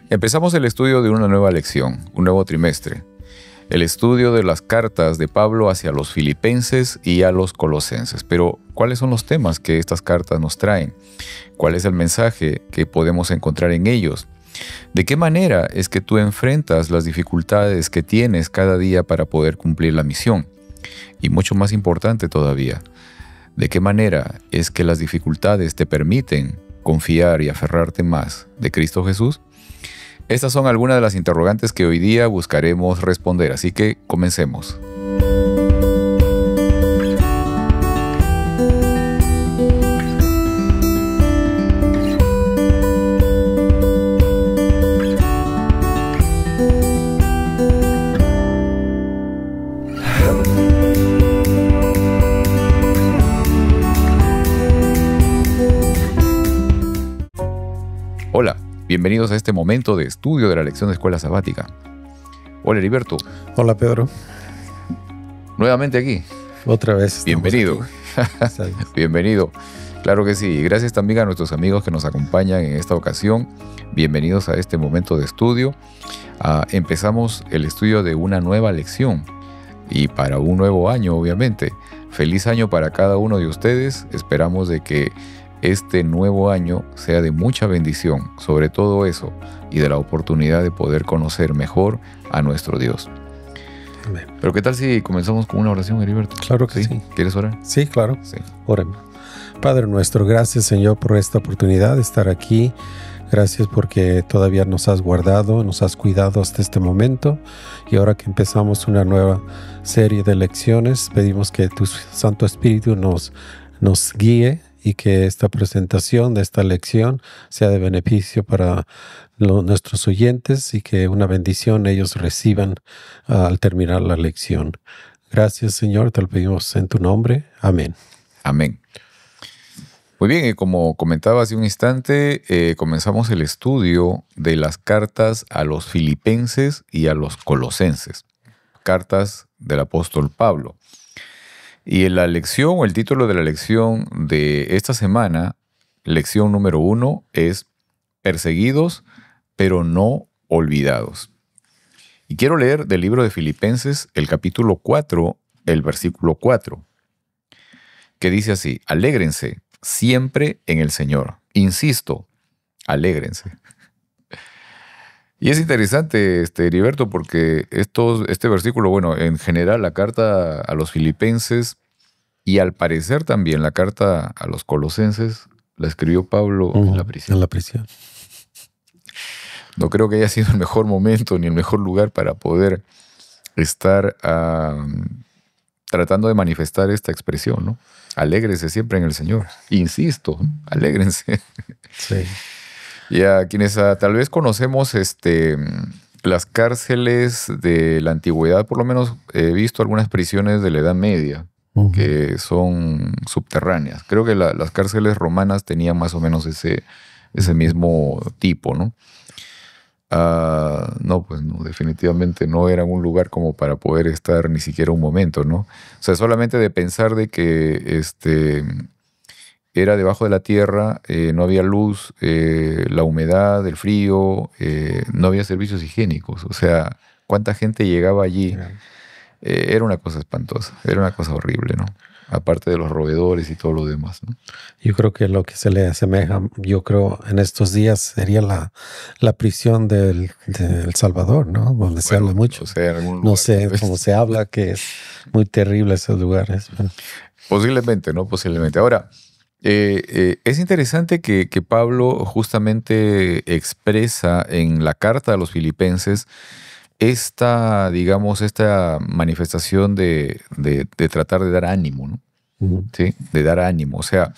Empezamos el estudio de una nueva lección, un nuevo trimestre. El estudio de las cartas de Pablo hacia los filipenses y a los colosenses. Pero, ¿cuáles son los temas que estas cartas nos traen? ¿Cuál es el mensaje que podemos encontrar en ellos? ¿De qué manera es que tú enfrentas las dificultades que tienes cada día para poder cumplir la misión? Y mucho más importante todavía, ¿de qué manera es que las dificultades te permiten confiar y aferrarte más de Cristo Jesús? Estas son algunas de las interrogantes que hoy día buscaremos responder, así que comencemos. Hola, bienvenidos a este momento de estudio de la lección de Escuela Sabática. Hola, Heriberto. Hola, Pedro. Nuevamente aquí. Otra vez. Bienvenido. Bienvenido. Claro que sí. Gracias también a nuestros amigos que nos acompañan en esta ocasión. Bienvenidos a este momento de estudio. Empezamos el estudio de una nueva lección y para un nuevo año, obviamente. Feliz año para cada uno de ustedes. Esperamos de que este nuevo año sea de mucha bendición, sobre todo eso, y de la oportunidad de poder conocer mejor a nuestro Dios. Amén. Pero ¿qué tal si comenzamos con una oración, Heriberto? Claro que sí. ¿Quieres orar? Sí, claro. Sí. Oremos. Padre nuestro, gracias, Señor, por esta oportunidad de estar aquí. Gracias porque todavía nos has guardado, nos has cuidado hasta este momento. Y ahora que empezamos una nueva serie de lecciones, pedimos que tu Santo Espíritu nos guíe y que esta presentación de esta lección sea de beneficio para nuestros oyentes y que una bendición ellos reciban al terminar la lección. Gracias, Señor, te lo pedimos en tu nombre. Amén. Amén. Muy bien, y como comentaba hace un instante, comenzamos el estudio de las cartas a los filipenses y a los colosenses. Cartas del apóstol Pablo. Y en la lección, o el título de la lección de esta semana, lección número 1, es Perseguidos, pero no olvidados. Y quiero leer del libro de Filipenses, el capítulo 4, el versículo 4, que dice así: alégrense siempre en el Señor. Insisto, alégrense. Y es interesante, Heriberto, porque este versículo, bueno, en general la carta a los filipenses y al parecer también la carta a los colosenses la escribió Pablo en la prisión. En la prisión. No creo que haya sido el mejor momento ni el mejor lugar para poder estar tratando de manifestar esta expresión, ¿no? Alégrense siempre en el Señor. Insisto, alégrense. Sí. Y a quienes tal vez conocemos las cárceles de la antigüedad, por lo menos he visto algunas prisiones de la Edad Media que son subterráneas. Creo que las cárceles romanas tenían más o menos ese mismo tipo, ¿no? No, pues no, definitivamente no era un lugar como para poder estar ni siquiera un momento, ¿no? O sea, solamente de pensar de que era debajo de la tierra, no había luz, la humedad, el frío, no había servicios higiénicos. O sea, cuánta gente llegaba allí. Era una cosa espantosa, era una cosa horrible, ¿no? Aparte de los roedores y todo lo demás, ¿no? Yo creo que lo que se le asemeja, en estos días sería la prisión del Salvador, ¿no? Donde se habla mucho. O sea, en algún lugar, no sé cómo se habla, que es muy terrible esos lugares. Posiblemente, ¿no? Posiblemente. Ahora, es interesante que Pablo justamente expresa en la carta a los filipenses esta manifestación de tratar de dar ánimo, ¿no? ¿Sí? De dar ánimo. O sea,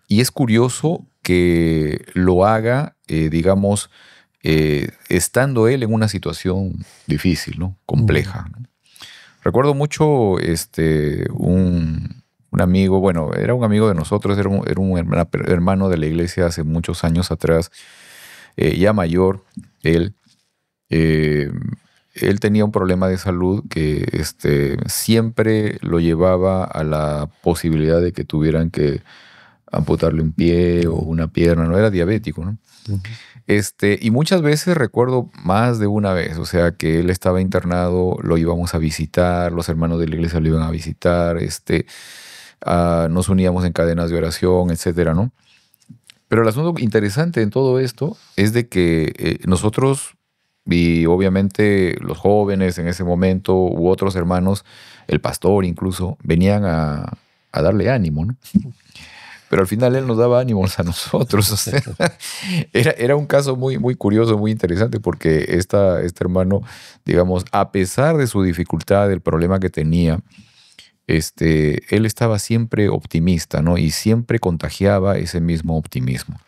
y es curioso que lo haga, estando él en una situación difícil, ¿no? Compleja, ¿no? Recuerdo mucho un amigo, bueno, era un amigo de nosotros, era un hermano de la iglesia hace muchos años atrás, ya mayor, él tenía un problema de salud que siempre lo llevaba a la posibilidad de que tuvieran que amputarle un pie o una pierna, no era diabético, ¿no? Y muchas veces recuerdo más de una vez, o sea, que él estaba internado, lo íbamos a visitar, los hermanos de la iglesia lo iban a visitar, nos uníamos en cadenas de oración, etcétera, ¿no? Pero el asunto interesante en todo esto es de que nosotros, y obviamente los jóvenes en ese momento, u otros hermanos, el pastor incluso, venían a darle ánimo, ¿no? Pero al final él nos daba ánimos a nosotros. O sea, era un caso muy, muy curioso, muy interesante, porque este hermano, digamos, a pesar de su dificultad, del problema que tenía, él estaba siempre optimista, ¿no? Y siempre contagiaba ese mismo optimismo.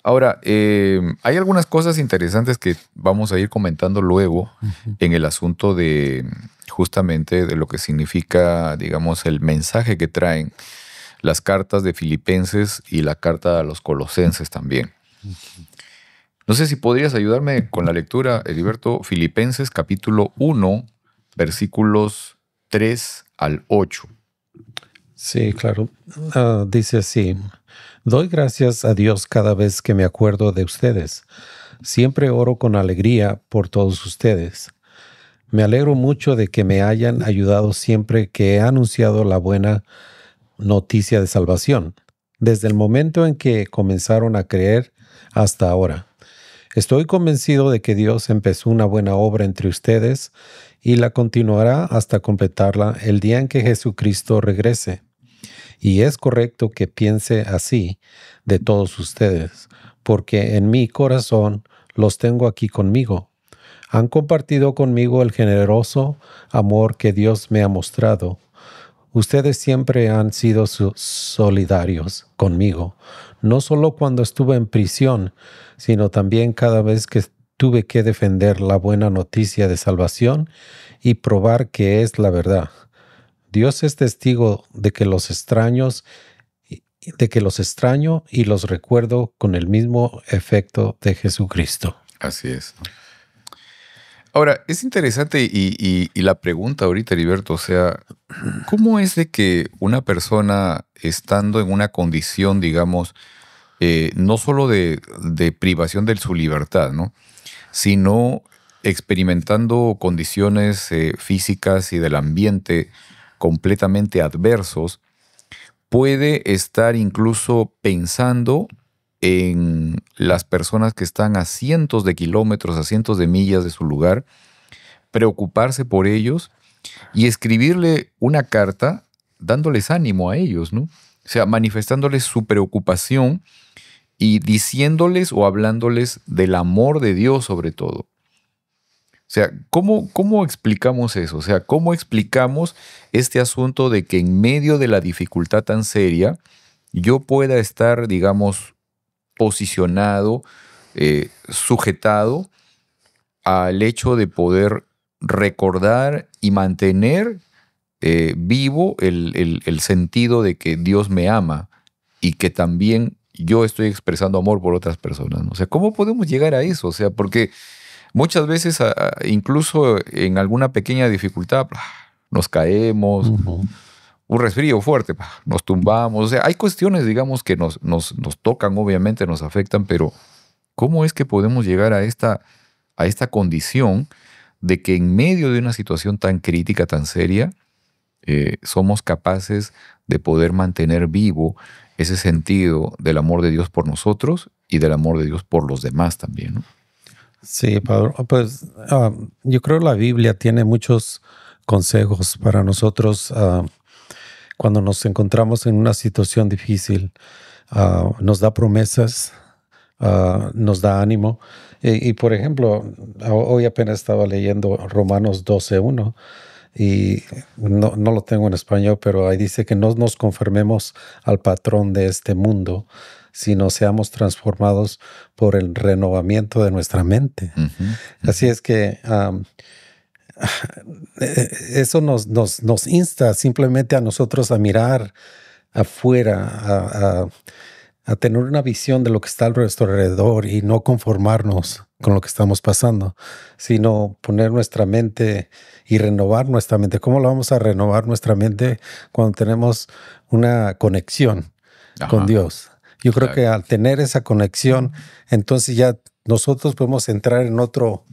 Ahora, hay algunas cosas interesantes que vamos a ir comentando luego en el asunto de justamente de lo que significa, digamos, el mensaje que traen las cartas de Filipenses y la carta a los Colosenses también. No sé si podrías ayudarme con la lectura, Heriberto. Filipenses capítulo 1, versículos 3 al 8. Sí, claro. Dice así: doy gracias a Dios cada vez que me acuerdo de ustedes. Siempre oro con alegría por todos ustedes. Me alegro mucho de que me hayan ayudado siempre que he anunciado la buena noticia de salvación, desde el momento en que comenzaron a creer hasta ahora. Estoy convencido de que Dios empezó una buena obra entre ustedes y la continuará hasta completarla el día en que Jesucristo regrese. Y es correcto que piense así de todos ustedes, porque en mi corazón los tengo aquí conmigo. Han compartido conmigo el generoso amor que Dios me ha mostrado. Ustedes siempre han sido solidarios conmigo, no solo cuando estuve en prisión, sino también cada vez que tuve que defender la buena noticia de salvación y probar que es la verdad. Dios es testigo de que los extraño y los recuerdo con el mismo efecto de Jesucristo. Así es. Ahora, es interesante y la pregunta ahorita, Heriberto, o sea, ¿cómo es de que una persona estando en una condición, digamos, no solo de privación de su libertad, ¿no? Sino experimentando condiciones físicas y del ambiente completamente adversos, puede estar incluso pensando en las personas que están a cientos de kilómetros, a cientos de millas de su lugar, preocuparse por ellos y escribirle una carta dándoles ánimo a ellos, ¿no? O sea, manifestándoles su preocupación y diciéndoles o hablándoles del amor de Dios sobre todo. O sea, ¿cómo explicamos eso? O sea, ¿cómo explicamos este asunto de que en medio de la dificultad tan seria yo pueda estar, digamos, posicionado, sujetado al hecho de poder recordar y mantener vivo el sentido de que Dios me ama y que también yo estoy expresando amor por otras personas, ¿no? O sea, ¿cómo podemos llegar a eso? O sea, porque muchas veces, incluso en alguna pequeña dificultad, nos caemos, un resfrío fuerte, nos tumbamos. O sea, hay cuestiones, digamos, que nos tocan, obviamente, nos afectan, pero ¿cómo es que podemos llegar a esta condición de que en medio de una situación tan crítica, tan seria, somos capaces de poder mantener vivo ese sentido del amor de Dios por nosotros y del amor de Dios por los demás también, ¿no? Sí, Pablo, pues yo creo que la Biblia tiene muchos consejos para nosotros cuando nos encontramos en una situación difícil. Nos da promesas, nos da ánimo. Y por ejemplo, hoy apenas estaba leyendo Romanos 12:1 y no lo tengo en español, pero ahí dice que no nos conformemos al patrón de este mundo, sino seamos transformados por el renovamiento de nuestra mente. Así es que eso nos insta simplemente a nosotros a mirar afuera, a tener una visión de lo que está a nuestro alrededor y no conformarnos con lo que estamos pasando, sino poner nuestra mente y renovar nuestra mente. ¿Cómo lo vamos a renovar nuestra mente cuando tenemos una conexión con Ajá, Dios? Yo creo que claro. al tener esa conexión, entonces ya nosotros podemos entrar en otro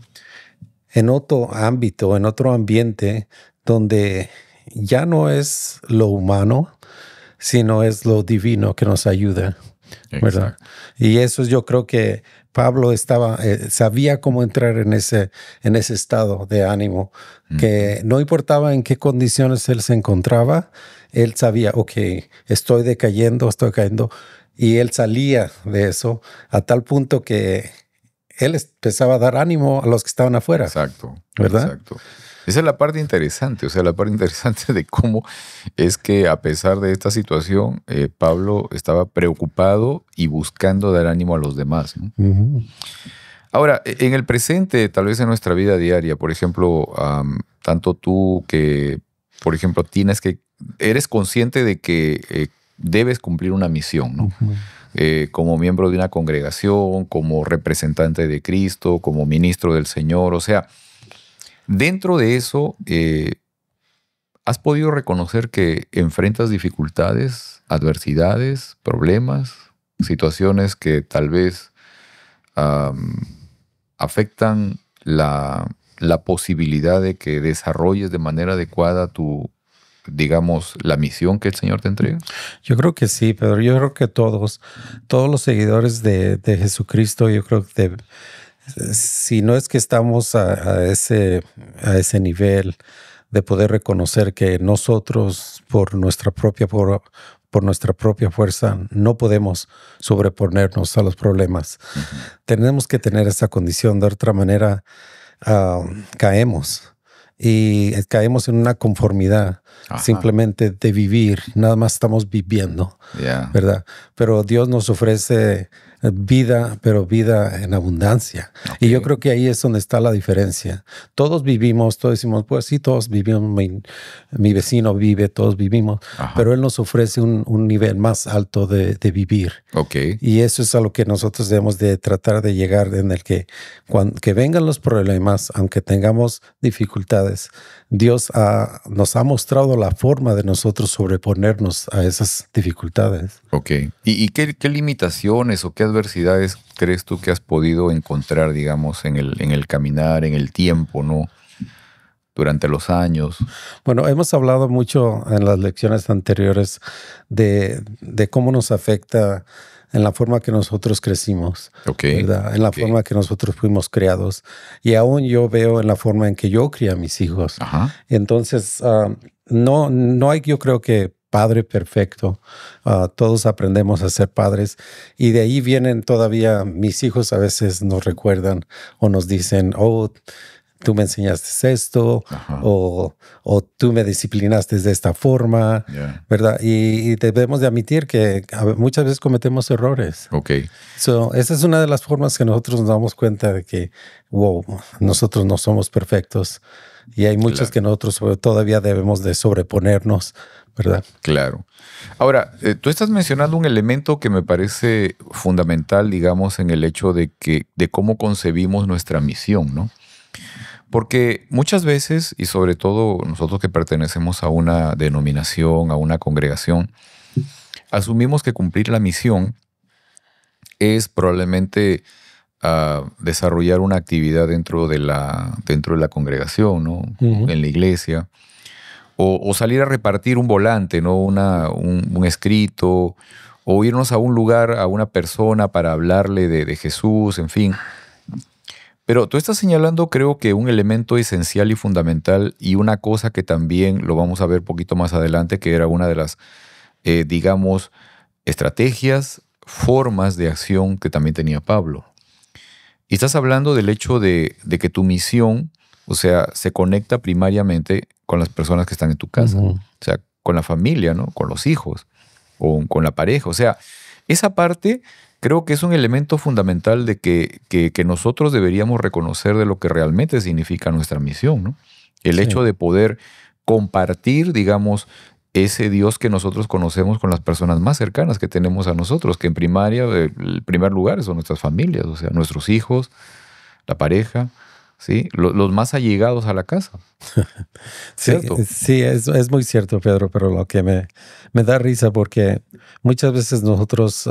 ámbito, en otro ambiente donde ya no es lo humano, sino es lo divino que nos ayuda, ¿verdad? Exacto. Y eso yo creo que Pablo sabía cómo entrar en ese estado de ánimo, Ujú. que no importaba en qué condiciones él se encontraba, él sabía, ok, estoy cayendo, y él salía de eso a tal punto que él empezaba a dar ánimo a los que estaban afuera, Exacto, ¿verdad? exacto. Esa es la parte interesante, o sea, la parte interesante de cómo es que a pesar de esta situación, Pablo estaba preocupado y buscando dar ánimo a los demás, ¿no? Ujú. Ahora, en el presente, tal vez en nuestra vida diaria, por ejemplo, tanto tú que, por ejemplo, eres consciente de que debes cumplir una misión, ¿no? Ujú. Como miembro de una congregación, como representante de Cristo, como ministro del Señor, o sea, dentro de eso, ¿has podido reconocer que enfrentas dificultades, adversidades, problemas, situaciones que tal vez am, afectan la posibilidad de que desarrolles de manera adecuada digamos, la misión que el Señor te entrega? Yo creo que sí, pero yo creo que todos los seguidores de Jesucristo, yo creo que si no es que estamos a ese nivel de poder reconocer que nosotros por nuestra propia fuerza no podemos sobreponernos a los problemas. Ujú. Tenemos que tener esa condición, de otra manera ah, caemos y caemos en una conformidad Ajá, simplemente de vivir, nada más estamos viviendo, ya, ¿verdad? Pero Dios nos ofrece vida, pero vida en abundancia. ok, Y yo creo que ahí es donde está la diferencia. Todos vivimos, todos decimos, pues sí, todos vivimos, mi vecino vive, todos vivimos, ajá, pero Él nos ofrece un nivel más alto de vivir. ok, Y eso es a lo que nosotros debemos de tratar de llegar, en el que cuando que vengan los problemas, aunque tengamos dificultades, Dios nos ha mostrado la forma de nosotros sobreponernos a esas dificultades. ok. ¿Y qué limitaciones o qué adversidades crees tú que has podido encontrar, digamos, en el caminar, en el tiempo, ¿no? Durante los años. Bueno, hemos hablado mucho en las lecciones anteriores de cómo nos afecta en la forma que nosotros crecimos, Ok, ¿verdad? En la ok. forma que nosotros fuimos criados. Y aún yo veo en la forma en que yo crié a mis hijos. Ajá. Entonces, no hay, yo creo que padre perfecto. Todos aprendemos a ser padres y de ahí vienen todavía mis hijos a veces nos recuerdan o nos dicen, oh, tú me enseñaste esto Ajá. o tú me disciplinaste de esta forma, Ya. ¿verdad? Y debemos de admitir que muchas veces cometemos errores. Ok. Esa es una de las formas que nosotros nos damos cuenta de que, wow, nosotros no somos perfectos y hay muchas Claro. que nosotros todavía debemos de sobreponernos, ¿verdad? Claro. Ahora, tú estás mencionando un elemento que me parece fundamental, digamos, en el hecho de cómo concebimos nuestra misión, ¿no? Porque muchas veces, y sobre todo nosotros que pertenecemos a una denominación, a una congregación, asumimos que cumplir la misión es probablemente desarrollar una actividad dentro de la congregación, ¿no? Ujú. En la iglesia. O salir a repartir un volante, ¿no? Un escrito, o irnos a un lugar, a una persona para hablarle de Jesús, en fin. Pero tú estás señalando, creo que un elemento esencial y fundamental y una cosa que también lo vamos a ver poquito más adelante, que era una de las, digamos, estrategias, formas de acción que también tenía Pablo. Y estás hablando del hecho de que tu misión, o sea, se conecta primariamente con las personas que están en tu casa, Ujú. o sea, con la familia, ¿no? Con los hijos, con la pareja. O sea, esa parte creo que es un elemento fundamental de que nosotros deberíamos reconocer de lo que realmente significa nuestra misión, ¿no? El Sí. hecho de poder compartir, digamos, ese Dios que nosotros conocemos con las personas más cercanas que tenemos a nosotros, que en primaria, el primer lugar son nuestras familias, o sea, nuestros hijos, la pareja, ¿sí? Los más allegados a la casa. Sí, ¿Cierto? sí, es muy cierto, Pedro, pero lo que me da risa porque muchas veces nosotros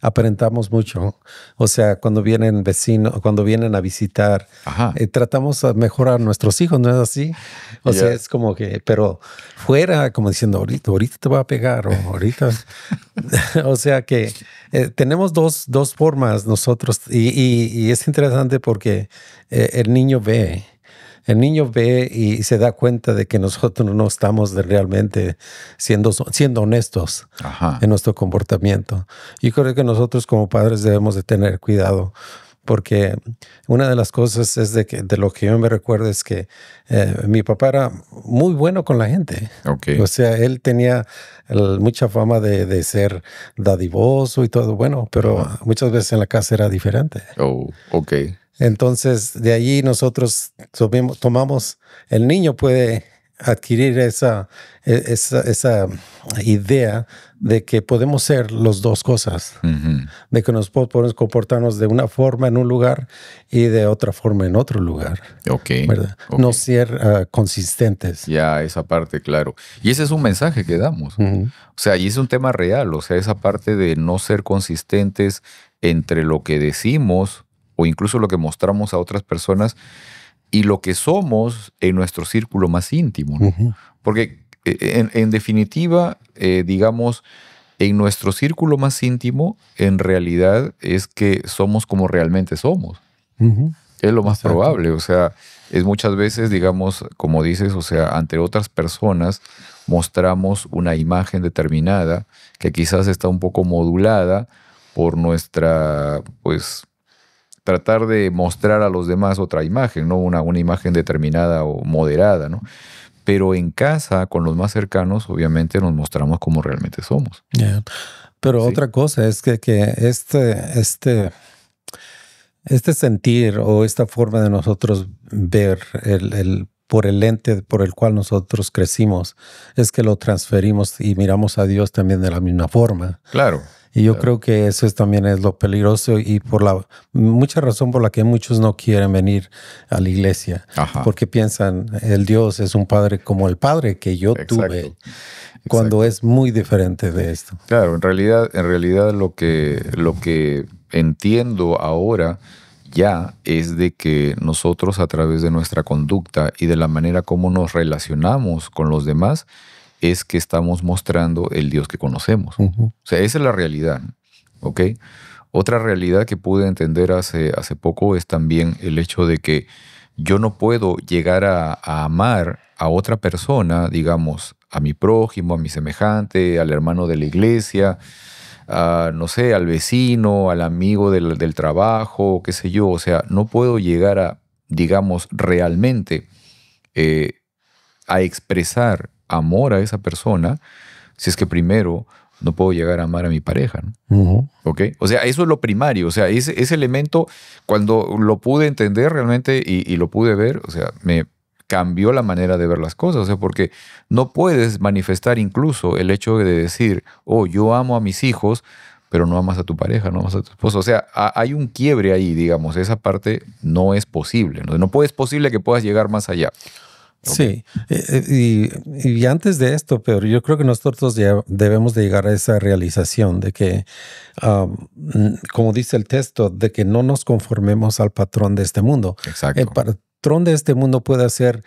aparentamos mucho. O sea, cuando vienen vecinos, cuando vienen a visitar, Ajá. tratamos a mejorar a nuestros hijos, ¿no es así? O sea, Ya. es como que, pero fuera, como diciendo, ahorita te va a pegar, o ahorita. O sea que tenemos dos formas nosotros, y es interesante porque el niño ve. El niño ve y se da cuenta de que nosotros no estamos realmente siendo honestos Ajá. en nuestro comportamiento. Y creo que nosotros como padres debemos de tener cuidado, porque una de las cosas es de lo que yo me recuerdo es que mi papá era muy bueno con la gente. Ok. O sea, él tenía mucha fama de ser dadivoso y todo bueno, pero muchas veces en la casa era diferente. Oh, ok. Entonces, de allí nosotros tomamos, el niño puede adquirir esa idea de que podemos ser las dos cosas, Ujú. de que nos podemos comportarnos de una forma en un lugar y de otra forma en otro lugar, Ok. ¿verdad? Ok. No ser consistentes. Ya, esa parte, claro. Y ese es un mensaje que damos. Ujú. O sea, y es un tema real. O sea, esa parte de no ser consistentes entre lo que decimos o incluso lo que mostramos a otras personas y lo que somos en nuestro círculo más íntimo, ¿no? Ujú. Porque en definitiva, digamos, en nuestro círculo más íntimo, en realidad es que somos como realmente somos. Ujú. Es lo más Exacto. probable, o sea, es muchas veces, digamos, como dices, o sea, ante otras personas mostramos una imagen determinada que quizás está un poco modulada por nuestra, pues, tratar de mostrar a los demás otra imagen, ¿no? Una imagen determinada o moderada, ¿no? Pero en casa, con los más cercanos, obviamente nos mostramos como realmente somos. Yeah. Pero ¿Sí? otra cosa es que este sentir o esta forma de nosotros ver por el lente por el cual nosotros crecimos, es que lo transferimos y miramos a Dios también de la misma forma. Claro. Y yo Claro. creo que eso también es lo peligroso y por mucha razón por la que muchos no quieren venir a la iglesia, Ajá. porque piensan el Dios es un padre como el padre que yo tuve, cuando es muy diferente de esto. Claro, en realidad lo que entiendo ahora ya es de que nosotros a través de nuestra conducta y de la manera como nos relacionamos con los demás es que estamos mostrando el Dios que conocemos. Ujú. O sea, esa es la realidad, ¿ok? Otra realidad que pude entender hace poco es también el hecho de que yo no puedo llegar a amar a otra persona, digamos, a mi prójimo, a mi semejante, al hermano de la iglesia, no sé, al vecino, al amigo del trabajo, qué sé yo. O sea, no puedo llegar a, digamos, realmente a expresar amor a esa persona si es que primero no puedo llegar a amar a mi pareja, ¿no? Ujú. ¿Ok? O sea, eso es lo primario. O sea, ese elemento, cuando lo pude entender realmente y lo pude ver, o sea, me cambió la manera de ver las cosas. O sea, porque no puedes manifestar incluso el hecho de decir, oh, yo amo a mis hijos, pero no amas a tu pareja, no amas a tu esposo. O sea, hay un quiebre ahí, digamos. Esa parte no es posible. Es posible que puedas llegar más allá. Sí, y antes de esto, pero yo creo que nosotros ya debemos de llegar a esa realización de que, como dice el texto, de que no nos conformemos al patrón de este mundo. Exacto. El patrón de este mundo puede ser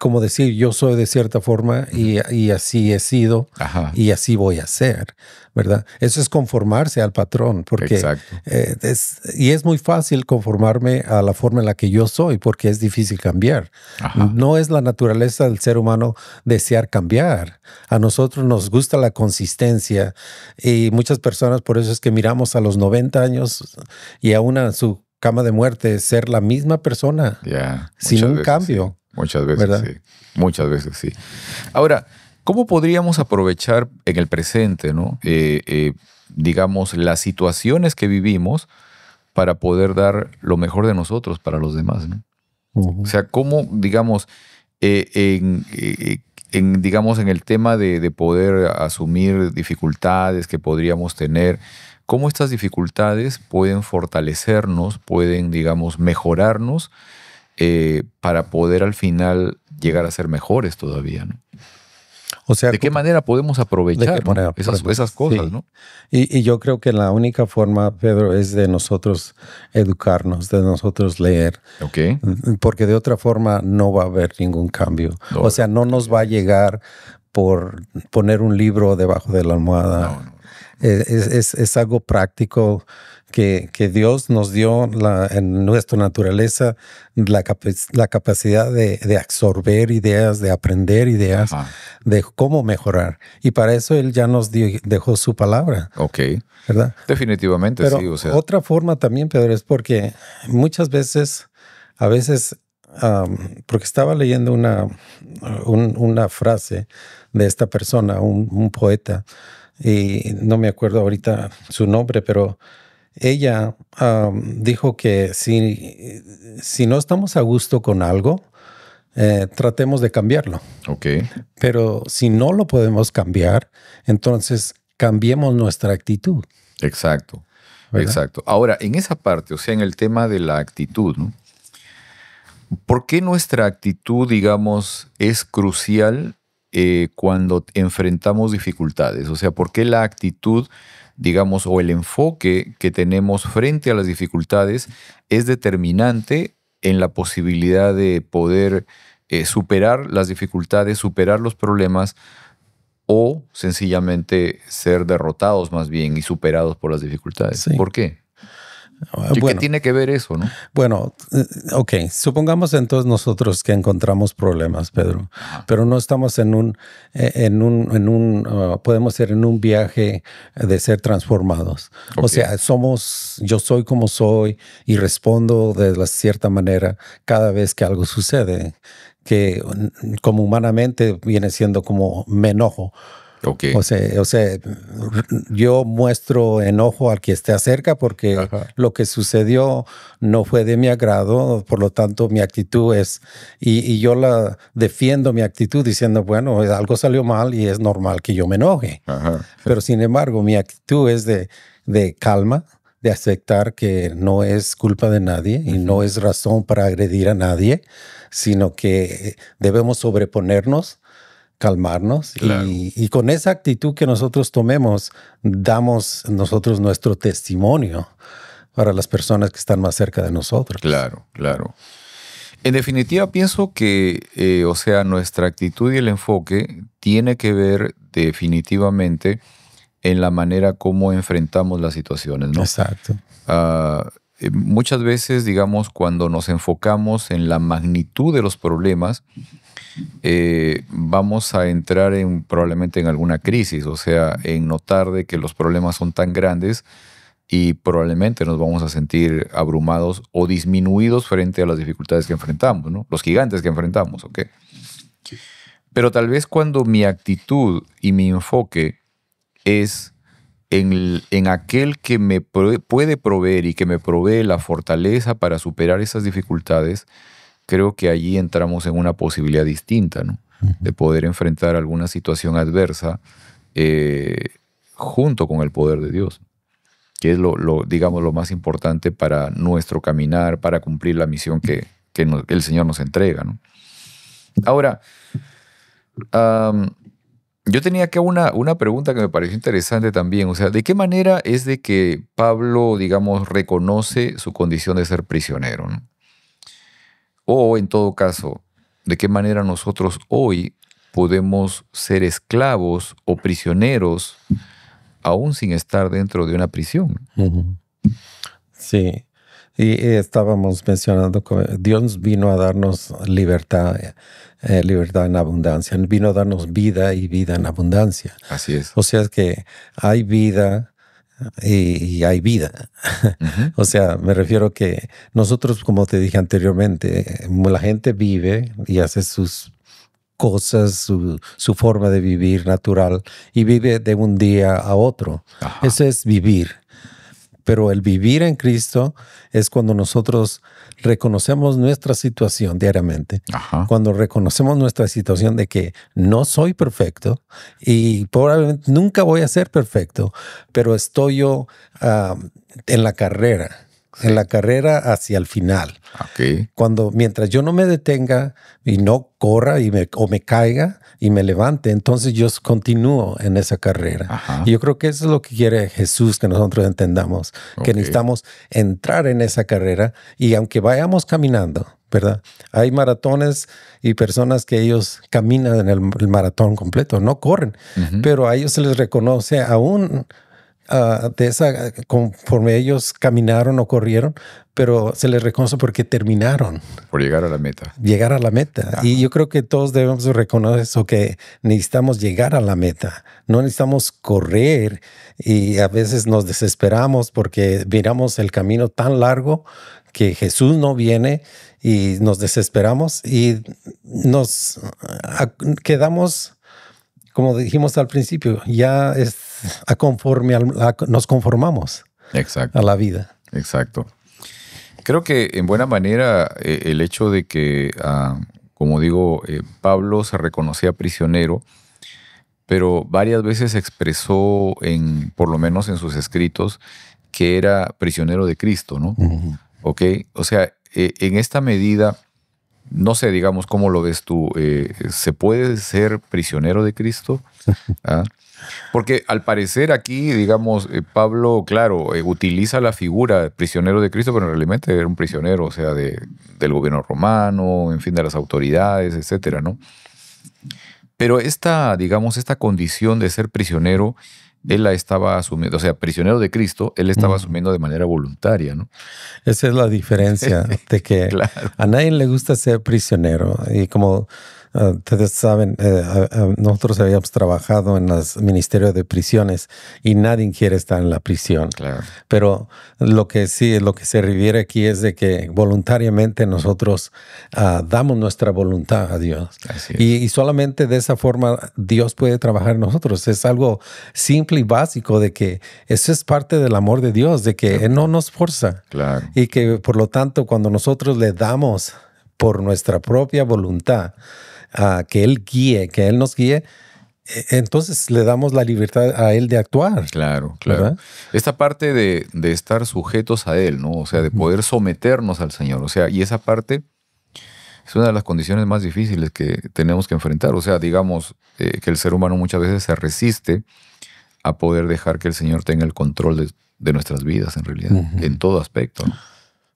como decir, yo soy de cierta forma y así he sido. Ajá. Y así voy a ser, ¿verdad? Eso es conformarse al patrón, porque Exacto. es muy fácil conformarme a la forma en la que yo soy, porque es difícil cambiar. Ajá. No es la naturaleza del ser humano desear cambiar. A nosotros nos gusta la consistencia y muchas personas, por eso es que miramos a los 90 años y aún a su cama de muerte ser la misma persona, Ya. sin Muchas un veces, cambio. sí. Muchas veces, ¿verdad? sí. Muchas veces, sí. Ahora, ¿cómo podríamos aprovechar en el presente, ¿no? Digamos, las situaciones que vivimos para poder dar lo mejor de nosotros para los demás, ¿no? Ujú. O sea, ¿cómo, digamos, digamos, en el tema de poder asumir dificultades que podríamos tener, cómo estas dificultades pueden fortalecernos, pueden, digamos, mejorarnos para poder al final llegar a ser mejores todavía, ¿no? O sea, ¿de qué manera podemos aprovechar esas cosas, sí, ¿no? Y yo creo que la única forma, Pedro, es de nosotros educarnos, de nosotros leer. Ok. Porque de otra forma no va a haber ningún cambio. No, o sea, no nos va a llegar por poner un libro debajo de la almohada. No. Es algo práctico que Dios nos dio en nuestra naturaleza la capacidad de absorber ideas, de aprender ideas, Ajá. de cómo mejorar. Y para eso Él ya nos dejó su palabra. Ok. ¿Verdad? Definitivamente. Pero sí. O sea, otra forma también, Pedro, es porque muchas veces, porque estaba leyendo una frase de esta persona, un poeta, y no me acuerdo ahorita su nombre, pero ella dijo que si no estamos a gusto con algo, tratemos de cambiarlo. ok. Pero si no lo podemos cambiar, entonces cambiemos nuestra actitud. Exacto. ¿Verdad? Exacto. Ahora, en esa parte, o sea, en el tema de la actitud, ¿no? ¿Por qué nuestra actitud, digamos, es crucial cuando enfrentamos dificultades? O sea, ¿por qué la actitud, digamos, o el enfoque que tenemos frente a las dificultades es determinante en la posibilidad de poder superar las dificultades, superar los problemas, o sencillamente ser derrotados más bien y superados por las dificultades? Sí. ¿Por qué? ¿Qué tiene que ver eso, no? Bueno, ok. Supongamos entonces nosotros que encontramos problemas, Pedro, pero no estamos podemos ser en un viaje de ser transformados. Ok. O sea, yo soy como soy y respondo de la cierta manera cada vez que algo sucede, que como humanamente viene siendo como me enojo. Ok. O sea, yo muestro enojo al que esté cerca porque Ajá. lo que sucedió no fue de mi agrado, por lo tanto mi actitud es, y yo la defiendo mi actitud diciendo, bueno, algo salió mal y es normal que yo me enoje. Ajá. Pero sin embargo, mi actitud es de calma, de aceptar que no es culpa de nadie y no es razón para agredir a nadie, sino que debemos sobreponernos, calmarnos. Claro. Y con esa actitud que nosotros tomemos, damos nosotros nuestro testimonio para las personas que están más cerca de nosotros. Claro, claro. En definitiva, pienso que, o sea, nuestra actitud y el enfoque tiene que ver definitivamente en la manera como enfrentamos las situaciones, ¿no? Exacto. Muchas veces, digamos, cuando nos enfocamos en la magnitud de los problemas, vamos a entrar probablemente en alguna crisis, o sea, en notar de que los problemas son tan grandes y probablemente nos vamos a sentir abrumados o disminuidos frente a las dificultades que enfrentamos, ¿no? Los gigantes que enfrentamos, ¿ok? Pero tal vez cuando mi actitud y mi enfoque es en aquel que me puede proveer y que me provee la fortaleza para superar esas dificultades, creo que allí entramos en una posibilidad distinta, ¿no? De poder enfrentar alguna situación adversa junto con el poder de Dios, que es digamos, lo más importante para nuestro caminar, para cumplir la misión que el Señor nos entrega, ¿no? Ahora, yo tenía acá una pregunta que me pareció interesante también. O sea, ¿de qué manera es de que Pablo, digamos, reconoce su condición de ser prisionero, ¿no? O, en todo caso, ¿de qué manera nosotros hoy podemos ser esclavos o prisioneros aún sin estar dentro de una prisión? Sí. Y estábamos mencionando que Dios vino a darnos libertad, libertad en abundancia. Vino a darnos vida y vida en abundancia. Así es. O sea que hay vida y hay vida. O sea, me refiero que nosotros, como te dije anteriormente, la gente vive y hace sus cosas, su forma de vivir natural y vive de un día a otro. Ajá. Eso es vivir. Pero el vivir en Cristo es cuando nosotros reconocemos nuestra situación diariamente. Ajá. Cuando reconocemos nuestra situación de que no soy perfecto y probablemente nunca voy a ser perfecto, pero estoy yo en la carrera. En la carrera hacia el final. Ok. Mientras yo no me detenga y no corra o me caiga y me levante, entonces yo continúo en esa carrera. Ajá. Y yo creo que eso es lo que quiere Jesús, que nosotros entendamos, que necesitamos entrar en esa carrera y aunque vayamos caminando, ¿verdad? Hay maratones y personas que ellos caminan en el maratón completo, no corren, pero a ellos se les reconoce aún conforme ellos caminaron o corrieron, pero se les reconoce porque terminaron. Por llegar a la meta. Llegar a la meta. Ajá. Y yo creo que todos debemos reconocer eso, que necesitamos llegar a la meta. No necesitamos correr y a veces nos desesperamos porque miramos el camino tan largo que Jesús no viene y nos desesperamos y nos quedamos, como dijimos al principio, ya nos conformamos. Exacto. A la vida. Exacto. Creo que en buena manera el hecho de que, como digo, Pablo se reconocía prisionero, pero varias veces expresó, por lo menos en sus escritos, que era prisionero de Cristo, ¿no? Uh-huh. ¿Ok? O sea, en esta medida, no sé, digamos, ¿cómo lo ves tú? ¿Se puede ser prisionero de Cristo? ¿Ah? Porque al parecer aquí, digamos, Pablo, claro, utiliza la figura prisionero de Cristo, pero realmente era un prisionero, o sea, del gobierno romano, en fin, de las autoridades, etcétera, ¿no? Pero esta condición de ser prisionero, él la estaba asumiendo, o sea, prisionero de Cristo, él estaba asumiendo de manera voluntaria, ¿no? Esa es la diferencia, de que claro. A nadie le gusta ser prisionero. Y como ustedes saben, nosotros habíamos trabajado en el Ministerio de Prisiones y nadie quiere estar en la prisión. Claro. Pero lo que se refiere aquí es de que voluntariamente nosotros damos nuestra voluntad a Dios. Y solamente de esa forma Dios puede trabajar en nosotros. Es algo simple y básico de que eso es parte del amor de Dios, de que Él no nos forza. Claro. Y que por lo tanto cuando nosotros le damos por nuestra propia voluntad que Él nos guíe, entonces le damos la libertad a Él de actuar. Claro, claro. ¿Verdad? Esta parte de estar sujetos a Él, ¿no? O sea, de poder someternos al Señor. O sea, y esa parte es una de las condiciones más difíciles que tenemos que enfrentar. O sea, digamos que el ser humano muchas veces se resiste a poder dejar que el Señor tenga el control de nuestras vidas, en realidad, en todo aspecto, ¿no?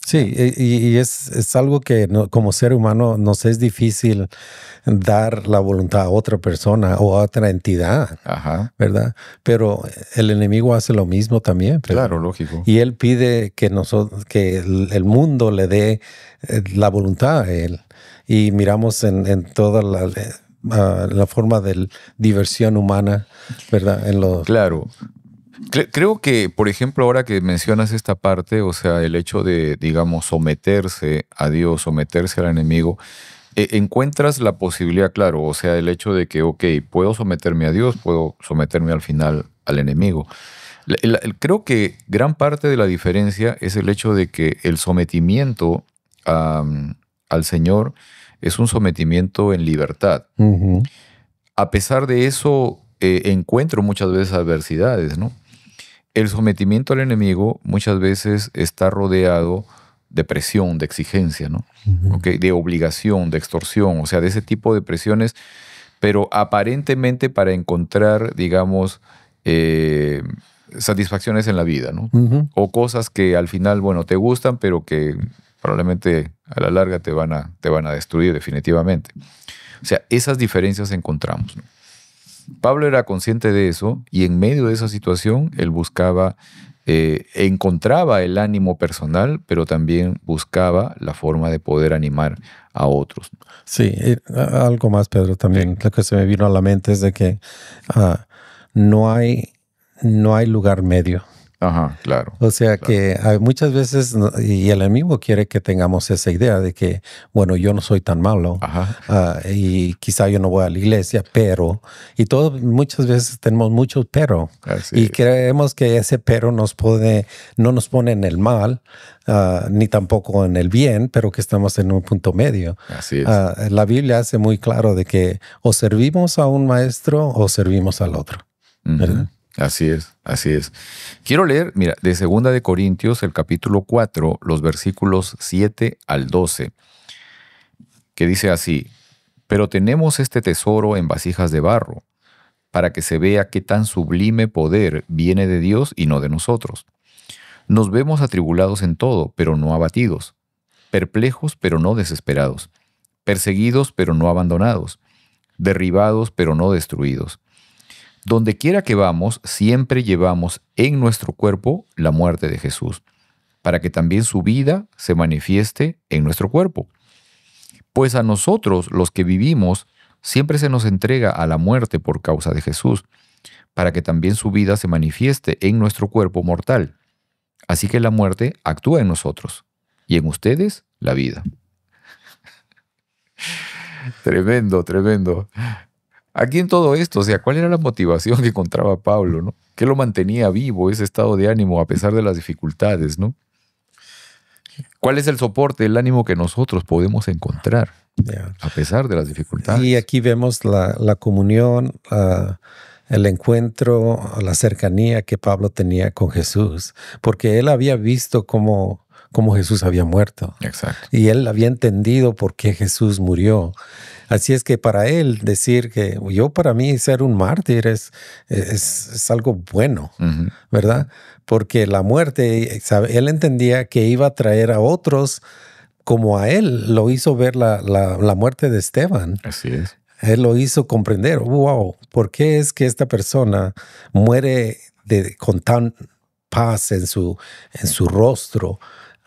Sí, y es algo que como ser humano nos es difícil dar la voluntad a otra persona o a otra entidad, Ajá. ¿verdad? Pero el enemigo hace lo mismo también. Claro, lógico. Y él pide que el mundo le dé la voluntad a él. Y miramos en toda la forma de diversión humana, ¿verdad? Claro. Creo que, por ejemplo, ahora que mencionas esta parte, o sea, el hecho de, digamos, someterse a Dios, someterse al enemigo, encuentras la posibilidad, claro, o sea, el hecho de que, ok, puedo someterme a Dios, puedo someterme al final al enemigo. Creo que gran parte de la diferencia es el hecho de que el sometimiento al Señor es un sometimiento en libertad. Uh-huh. A pesar de eso, encuentro muchas veces adversidades, ¿no? El sometimiento al enemigo muchas veces está rodeado de presión, de exigencia, ¿no? Uh-huh. ¿Okay? De obligación, de extorsión, o sea, de ese tipo de presiones, pero aparentemente para encontrar, digamos, satisfacciones en la vida, ¿no? Uh-huh. O cosas que al final, bueno, te gustan, pero que probablemente a la larga te van a destruir definitivamente. O sea, esas diferencias encontramos, ¿no? Pablo era consciente de eso y en medio de esa situación él encontraba el ánimo personal, pero también buscaba la forma de poder animar a otros. Sí, algo más, Pedro, también. Sí. Lo que se me vino a la mente es de que no hay lugar medio. Ajá, claro. O sea Claro. que hay muchas veces, y el enemigo quiere que tengamos esa idea de que, bueno, yo no soy tan malo, Ajá. y quizá yo no voy a la iglesia, pero, y todos muchas veces tenemos muchos pero, Así y es. creemos que ese pero no nos pone en el mal, ni tampoco en el bien, pero que estamos en un punto medio. Así es. La Biblia hace muy claro de que o servimos a un maestro o servimos al otro, ¿verdad? Ujú. Así es, así es. Quiero leer, mira, de 2 de Corintios, el capítulo 4, los versículos 7 al 12, que dice así: pero tenemos este tesoro en vasijas de barro, para que se vea qué tan sublime poder viene de Dios y no de nosotros. Nos vemos atribulados en todo, pero no abatidos, perplejos, pero no desesperados, perseguidos, pero no abandonados, derribados, pero no destruidos. Donde quiera que vamos, siempre llevamos en nuestro cuerpo la muerte de Jesús, para que también su vida se manifieste en nuestro cuerpo. Pues a nosotros, los que vivimos, siempre se nos entrega a la muerte por causa de Jesús, para que también su vida se manifieste en nuestro cuerpo mortal. Así que la muerte actúa en nosotros, y en ustedes la vida. Tremendo, tremendo. Aquí en todo esto, o sea, ¿cuál era la motivación que encontraba Pablo, no? ¿Qué lo mantenía vivo, ese estado de ánimo a pesar de las dificultades, no? ¿Cuál es el soporte, el ánimo que nosotros podemos encontrar Yeah. a pesar de las dificultades? Y aquí vemos la comunión, el encuentro, la cercanía que Pablo tenía con Jesús, porque él había visto cómo Jesús había muerto. Exacto. Y él había entendido por qué Jesús murió. Así es que para él decir que para mí ser un mártir es algo bueno, Ujú. ¿verdad? Porque la muerte, él entendía que iba a traer a otros como a él lo hizo ver la muerte de Esteban. Así es. Él lo hizo comprender, wow, ¿por qué es que esta persona muere con tan paz en su rostro,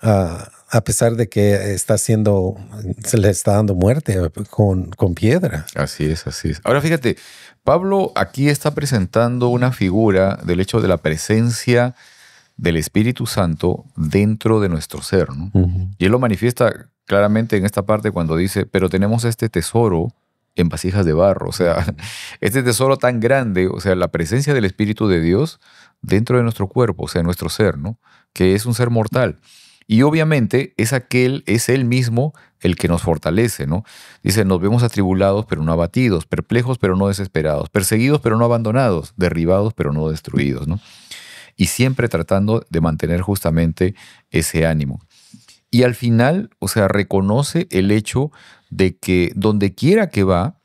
a pesar de que se le está dando muerte con piedra? Así es, así es. Ahora fíjate, Pablo aquí está presentando una figura del hecho de la presencia del Espíritu Santo dentro de nuestro ser, ¿no? Ujú. Y él lo manifiesta claramente en esta parte cuando dice, pero tenemos este tesoro en vasijas de barro. O sea, este tesoro tan grande, o sea, la presencia del Espíritu de Dios dentro de nuestro cuerpo, o sea, nuestro ser, ¿no? Que es un ser mortal. Y obviamente es Él mismo el que nos fortalece, ¿no? Dice, nos vemos atribulados pero no abatidos, perplejos pero no desesperados, perseguidos pero no abandonados, derribados pero no destruidos, ¿no? Y siempre tratando de mantener justamente ese ánimo. Y al final, o sea, reconoce el hecho de que donde quiera que va,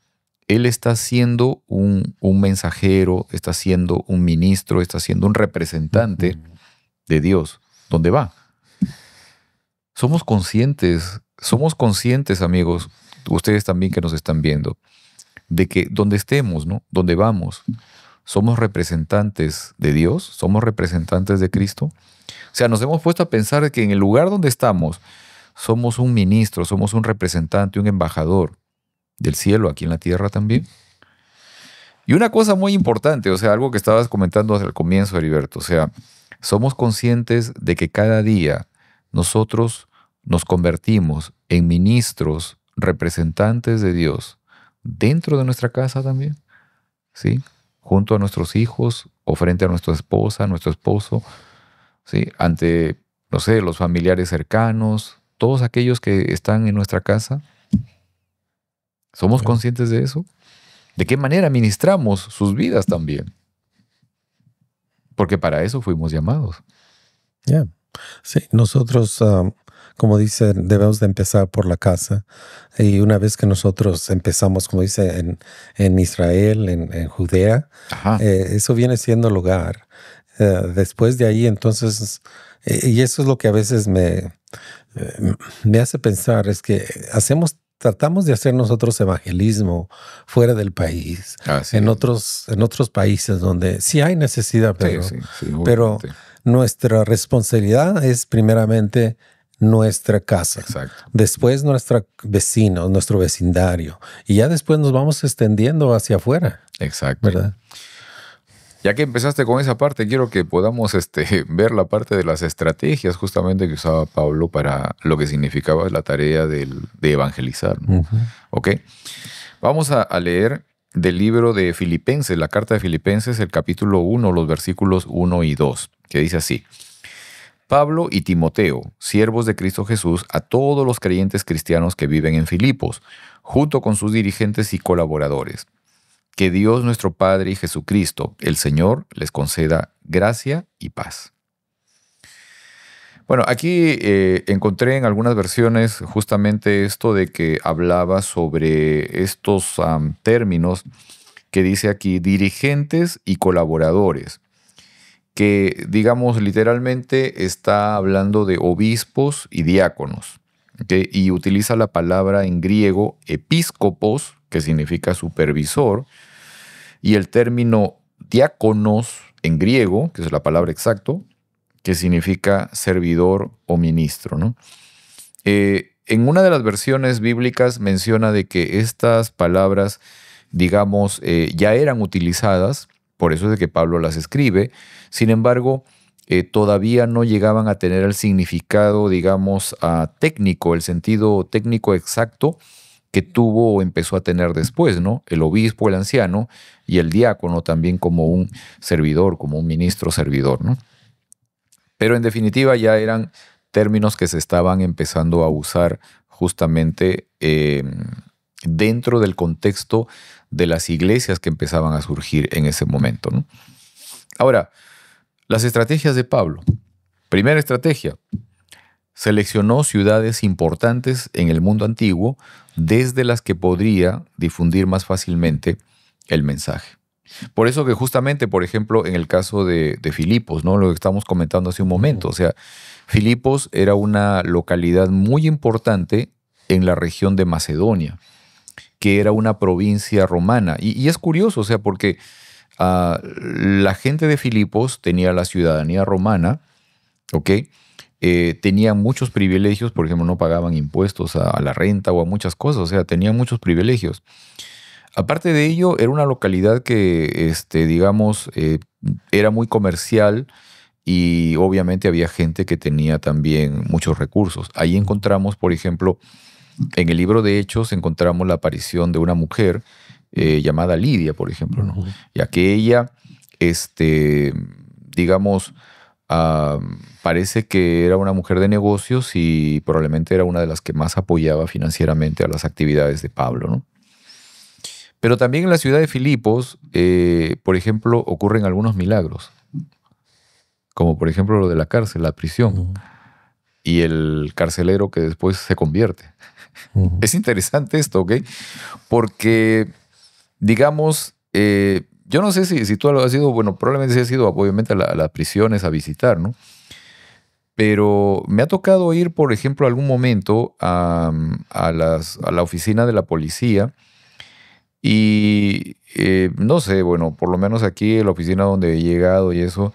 Él está siendo un mensajero, está siendo un ministro, está siendo un representante de Dios, donde va. Somos conscientes, amigos, ustedes también que nos están viendo, de que donde estemos, ¿no? Donde vamos, somos representantes de Dios, somos representantes de Cristo. O sea, nos hemos puesto a pensar que en el lugar donde estamos, somos un ministro, somos un representante, un embajador del cielo aquí en la tierra también. Y una cosa muy importante, o sea, algo que estabas comentando desde el comienzo, Heriberto, o sea, somos conscientes de que cada día nosotros nos convertimos en ministros, representantes de Dios dentro de nuestra casa también, ¿sí? Junto a nuestros hijos o frente a nuestra esposa, nuestro esposo, ¿sí? Ante, no sé, los familiares cercanos, todos aquellos que están en nuestra casa. ¿Somos conscientes de eso? ¿De qué manera ministramos sus vidas también? Porque para eso fuimos llamados. Yeah. Sí, nosotros, como dice, debemos de empezar por la casa. Y una vez que nosotros empezamos, como dice, en Israel, en Judea, eso viene siendo el hogar. Después de ahí, entonces, y eso es lo que a veces me hace pensar, es que tratamos de hacer nosotros evangelismo fuera del país, en otros países donde sí hay necesidad, pero nuestra responsabilidad es primeramente nuestra casa. Exacto. Después nuestro vecino, nuestro vecindario. Y ya después nos vamos extendiendo hacia afuera. Exacto. ¿Verdad? Ya que empezaste con esa parte, quiero que podamos ver la parte de las estrategias justamente que usaba Pablo para lo que significaba la tarea de evangelizar, ¿no? Ujú. ¿Ok? Vamos a leer del libro de Filipenses, la carta de Filipenses, el capítulo 1, los versículos 1 y 2, que dice así: Pablo y Timoteo, siervos de Cristo Jesús, a todos los creyentes cristianos que viven en Filipos, junto con sus dirigentes y colaboradores. Que Dios nuestro Padre y Jesucristo, el Señor, les conceda gracia y paz. Bueno, aquí encontré en algunas versiones justamente esto de que hablaba sobre estos términos que dice aquí, dirigentes y colaboradores, que digamos literalmente está hablando de obispos y diáconos, ¿ok? Y utiliza la palabra en griego episcopos, que significa supervisor, y el término diáconos en griego, que es la palabra exacto, que significa servidor o ministro, ¿no? En una de las versiones bíblicas menciona de que estas palabras, digamos, ya eran utilizadas, por eso es de que Pablo las escribe. Sin embargo, todavía no llegaban a tener el significado, digamos, técnico, el sentido técnico exacto que tuvo o empezó a tener después, ¿no? El obispo, el anciano, y el diácono también como un servidor, como un ministro servidor, ¿no? Pero en definitiva ya eran términos que se estaban empezando a usar justamente dentro del contexto de las iglesias que empezaban a surgir en ese momento, ¿no? Ahora, las estrategias de Pablo. Primera estrategia: seleccionó ciudades importantes en el mundo antiguo desde las que podría difundir más fácilmente el mensaje. Por eso que justamente, por ejemplo, en el caso de Filipos, ¿no? Lo que estamos comentando hace un momento, o sea, Filipos era una localidad muy importante en la región de Macedonia, que era una provincia romana. Y es curioso, o sea, porque la gente de Filipos tenía la ciudadanía romana, ¿ok? Tenían muchos privilegios, por ejemplo, no pagaban impuestos a la renta o a muchas cosas, o sea, tenían muchos privilegios. Aparte de ello, era una localidad que, digamos, era muy comercial y obviamente había gente que tenía también muchos recursos. Ahí encontramos, por ejemplo, en el libro de Hechos, encontramos la aparición de una mujer llamada Lidia, por ejemplo, ¿no? Ya que ella, digamos, parece que era una mujer de negocios y probablemente era una de las que más apoyaba financieramente a las actividades de Pablo, ¿no? Pero también en la ciudad de Filipos, por ejemplo, ocurren algunos milagros, como por ejemplo lo de la cárcel, la prisión, y el carcelero que después se convierte. Es interesante esto, ¿ok? Porque, digamos, yo no sé si tú has ido, bueno, probablemente sí has ido obviamente a las prisiones a visitar, ¿no? Pero me ha tocado ir, por ejemplo, algún momento a la oficina de la policía. Y no sé, bueno, por lo menos aquí en la oficina donde he llegado y eso,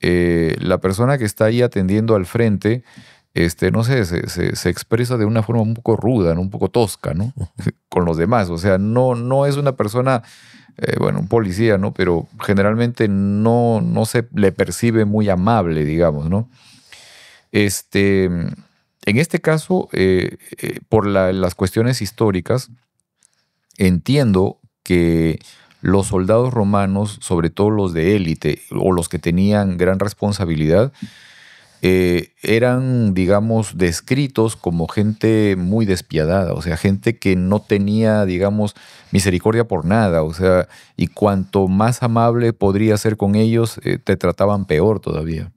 la persona que está ahí atendiendo al frente, no sé, se expresa de una forma un poco ruda, ¿no? Un poco tosca, ¿no? Con los demás. O sea, no es una persona, bueno, un policía, ¿no? Pero generalmente no se le percibe muy amable, digamos, ¿no? En este caso, por las cuestiones históricas, entiendo que los soldados romanos, sobre todo los de élite o los que tenían gran responsabilidad, eran, digamos, descritos como gente muy despiadada, o sea, gente que no tenía, digamos, misericordia por nada, o sea, y cuanto más amable podría ser con ellos, te trataban peor todavía.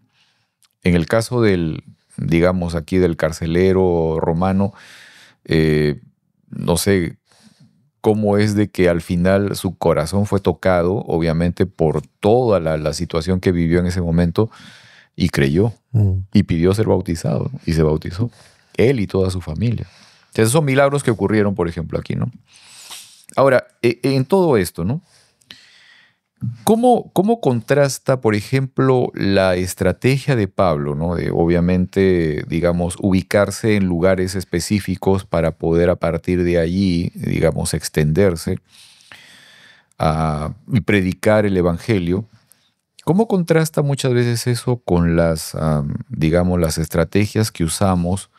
En el caso del, digamos, aquí del carcelero romano, no sé cómo es de que al final su corazón fue tocado, obviamente por toda la situación que vivió en ese momento, y creyó, y pidió ser bautizado, ¿no? Y se bautizó, él y toda su familia. Entonces, esos son milagros que ocurrieron, por ejemplo, aquí, ¿no? Ahora, en todo esto, ¿no? ¿Cómo contrasta, por ejemplo, la estrategia de Pablo, ¿no? De obviamente, digamos, ubicarse en lugares específicos para poder a partir de allí, digamos, extenderse y predicar el evangelio, ¿Cómo contrasta muchas veces eso con las, digamos, las estrategias que usamos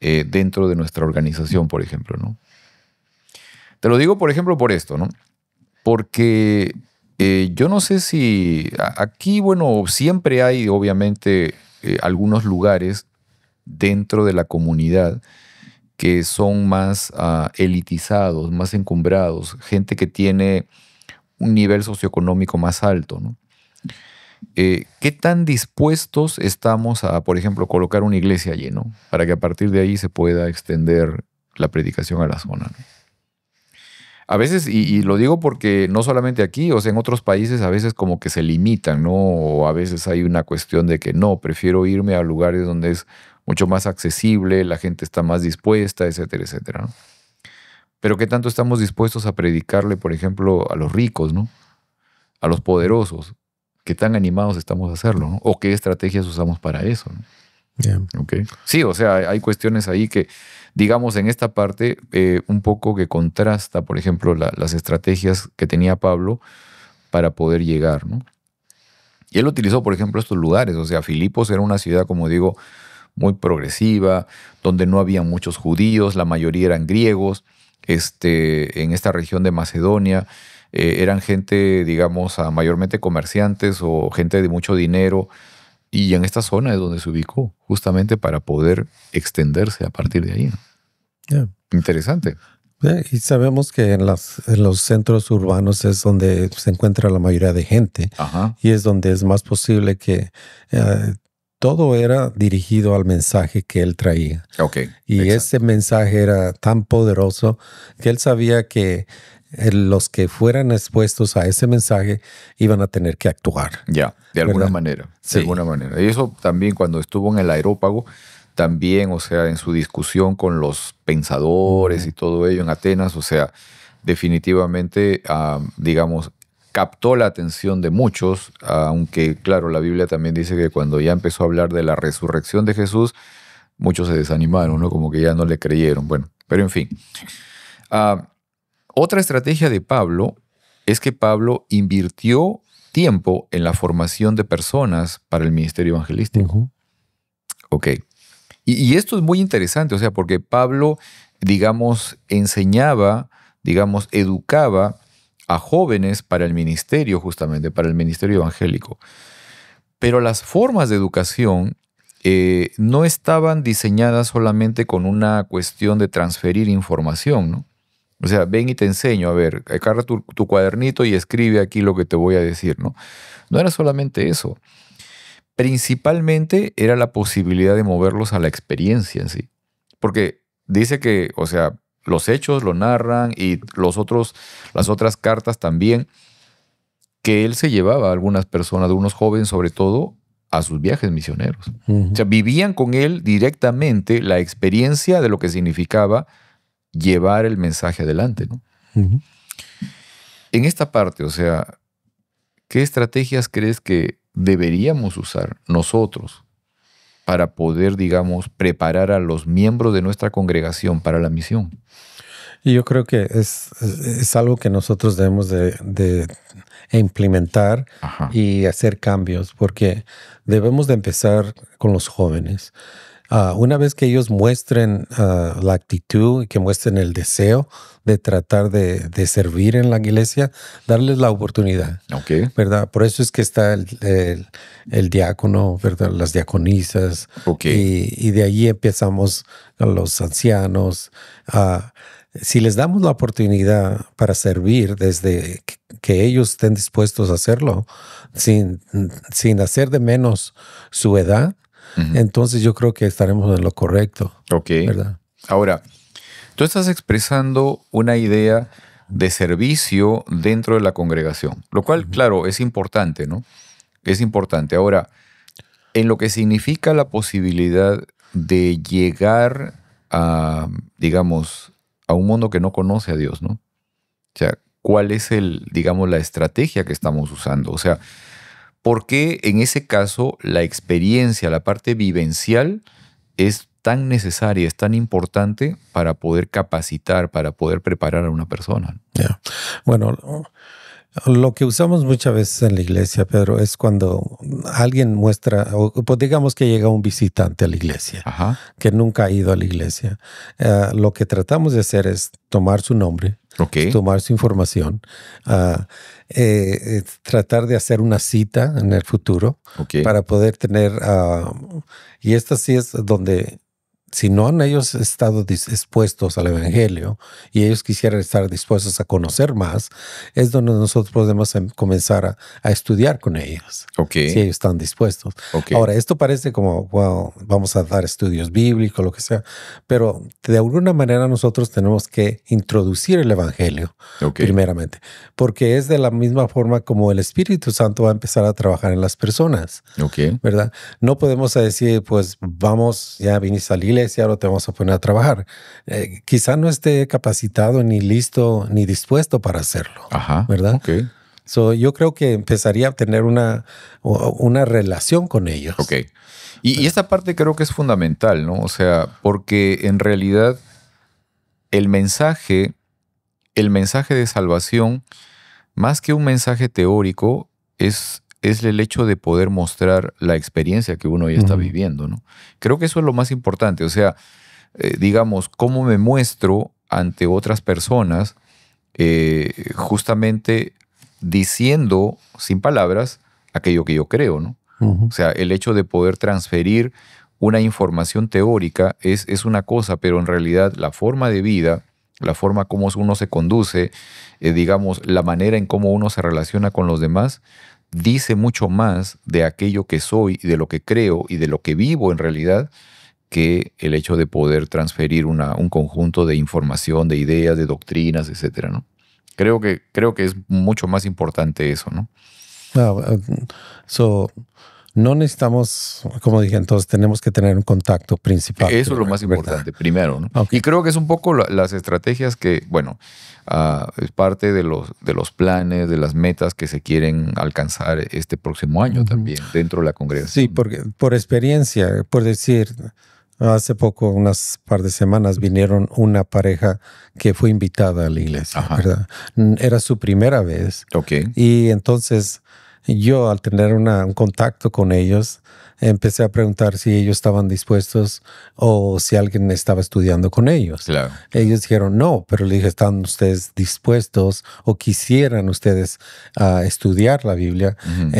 dentro de nuestra organización, por ejemplo, ¿no? Te lo digo, por ejemplo, por esto, ¿no? Porque yo no sé si aquí, bueno, siempre hay, obviamente, algunos lugares dentro de la comunidad que son más elitizados, más encumbrados, gente que tiene un nivel socioeconómico más alto, ¿no? ¿Qué tan dispuestos estamos a, por ejemplo, colocar una iglesia allí, ¿no? Para que a partir de ahí se pueda extender la predicación a la zona, ¿no? A veces, y lo digo porque no solamente aquí, o sea, en otros países a veces como que se limitan, ¿no? O a veces hay una cuestión de que no, prefiero irme a lugares donde es mucho más accesible, la gente está más dispuesta, etcétera, etcétera, ¿no? Pero ¿qué tanto estamos dispuestos a predicarle, por ejemplo, a los ricos, ¿no? A los poderosos? ¿Qué tan animados estamos a hacerlo, ¿no? ¿O qué estrategias usamos para eso, ¿no? Yeah. Okay. Sí, o sea, hay cuestiones ahí que, digamos, en esta parte, un poco que contrasta, por ejemplo, las estrategias que tenía Pablo para poder llegar, ¿no? Y él utilizó, por ejemplo, estos lugares. O sea, Filipos era una ciudad, como digo, muy progresiva, donde no había muchos judíos, la mayoría eran griegos. En esta región de Macedonia eran gente, digamos, mayormente comerciantes o gente de mucho dinero. Y en esta zona es donde se ubicó, justamente para poder extenderse a partir de ahí, ¿no? Yeah. Interesante. Y sabemos que en los centros urbanos es donde se encuentra la mayoría de gente. Ajá. Y es donde es más posible que todo era dirigido al mensaje que él traía. Ok. Y exacto. ese mensaje era tan poderoso que él sabía que los que fueran expuestos a ese mensaje iban a tener que actuar. Ya, de alguna ¿verdad? manera. Sí. De alguna manera. Y eso también cuando estuvo en el Areópago, también, o sea, en su discusión con los pensadores y todo ello en Atenas, o sea, definitivamente, digamos, captó la atención de muchos, aunque, claro, la Biblia también dice que cuando ya empezó a hablar de la resurrección de Jesús, muchos se desanimaron, ¿no? Como que ya no le creyeron. Bueno, pero en fin. Otra estrategia de Pablo es que Pablo invirtió tiempo en la formación de personas para el ministerio evangelístico. Ujú. Ok. Y esto es muy interesante, o sea, porque Pablo, digamos, enseñaba, digamos, educaba a jóvenes para el ministerio, justamente, para el ministerio evangélico. Pero las formas de educación no estaban diseñadas solamente con una cuestión de transferir información, ¿no? O sea, ven y te enseño, a ver, agarra tu cuadernito y escribe aquí lo que te voy a decir, ¿no? No era solamente eso. Principalmente era la posibilidad de moverlos a la experiencia en sí. Porque dice que, o sea, los hechos lo narran y las otras cartas también, que él se llevaba a algunas personas, de unos jóvenes sobre todo, a sus viajes misioneros. Ujú. O sea, vivían con él directamente la experiencia de lo que significaba llevar el mensaje adelante, ¿no? Ujú. En esta parte, o sea, ¿qué estrategias crees que deberíamos usar nosotros para poder, digamos, preparar a los miembros de nuestra congregación para la misión? Y yo creo que es algo que nosotros debemos de implementar Ajá. y hacer cambios, porque debemos de empezar con los jóvenes. Una vez que ellos muestren la actitud y que muestren el deseo de tratar de servir en la iglesia, darles la oportunidad, Ok. ¿verdad? Por eso es que está el diácono, ¿verdad? Las diaconisas. Ok. Y de allí empezamos a los ancianos. Si les damos la oportunidad para servir desde que ellos estén dispuestos a hacerlo, sin hacer de menos su edad, Ujú. entonces yo creo que estaremos en lo correcto, Ok. ¿verdad? Ahora, tú estás expresando una idea de servicio dentro de la congregación, lo cual, claro, es importante, ¿no? Es importante. Ahora, en lo que significa la posibilidad de llegar a, digamos, a un mundo que no conoce a Dios, ¿no? O sea, ¿cuál es digamos, la estrategia que estamos usando? O sea, ¿por qué en ese caso la experiencia, la parte vivencial es tan necesaria, es tan importante para poder capacitar, para poder preparar a una persona? Yeah. Bueno, Lo que usamos muchas veces en la iglesia, Pedro, es cuando alguien muestra, o pues digamos que llega un visitante a la iglesia, Ajá. que nunca ha ido a la iglesia. Lo que tratamos de hacer es tomar su nombre, Ok. tomar su información, tratar de hacer una cita en el futuro Ok. para poder tener, y esta sí es donde, si no han ellos estado dispuestos al Evangelio y ellos quisieran estar dispuestos a conocer más, es donde nosotros podemos comenzar a estudiar con ellos, Ok. si ellos están dispuestos. Ok. Ahora, esto parece como, wow, vamos a dar estudios bíblicos, lo que sea, pero de alguna manera nosotros tenemos que introducir el Evangelio Ok. primeramente, porque es de la misma forma como el Espíritu Santo va a empezar a trabajar en las personas, Ok. ¿verdad? No podemos decir, pues vamos, ya viniste a la iglesia, ahora te vamos a poner a trabajar. Quizá no esté capacitado, ni listo, ni dispuesto para hacerlo, Ajá. ¿verdad? Ok. Yo creo que empezaría a tener una relación con ellos. Ok. Y esta parte creo que es fundamental, ¿no? O sea, porque en realidad el mensaje de salvación, más que un mensaje teórico, es el hecho de poder mostrar la experiencia que uno ya está Ujú. viviendo, ¿no? Creo que eso es lo más importante. O sea, digamos, cómo me muestro ante otras personas, justamente diciendo sin palabras aquello que yo creo, ¿no? Ujú. O sea, el hecho de poder transferir una información teórica es una cosa, pero en realidad la forma de vida, la forma como uno se conduce, digamos, la manera en cómo uno se relaciona con los demás, dice mucho más de aquello que soy y de lo que creo y de lo que vivo en realidad, que el hecho de poder transferir un conjunto de información, de ideas, de doctrinas, etcétera, ¿no? Creo que es mucho más importante eso, ¿no? Ah, so, no necesitamos, como dije, entonces tenemos que tener un contacto principal. Eso es lo más ¿verdad? importante, primero, ¿no? Ok. Y creo que es un poco las estrategias que, bueno, es parte de los planes, de las metas que se quieren alcanzar este próximo año Ujú. también dentro de la congregación. Sí, porque por experiencia, por decir, hace poco, unas par de semanas, vinieron una pareja que fue invitada a la iglesia, Ajá. ¿verdad? Era su primera vez. Ok. Y entonces yo, al tener un contacto con ellos, empecé a preguntar si ellos estaban dispuestos o si alguien estaba estudiando con ellos. Claro. Ellos dijeron no, pero le dije, ¿están ustedes dispuestos o quisieran ustedes estudiar la Biblia Ujú.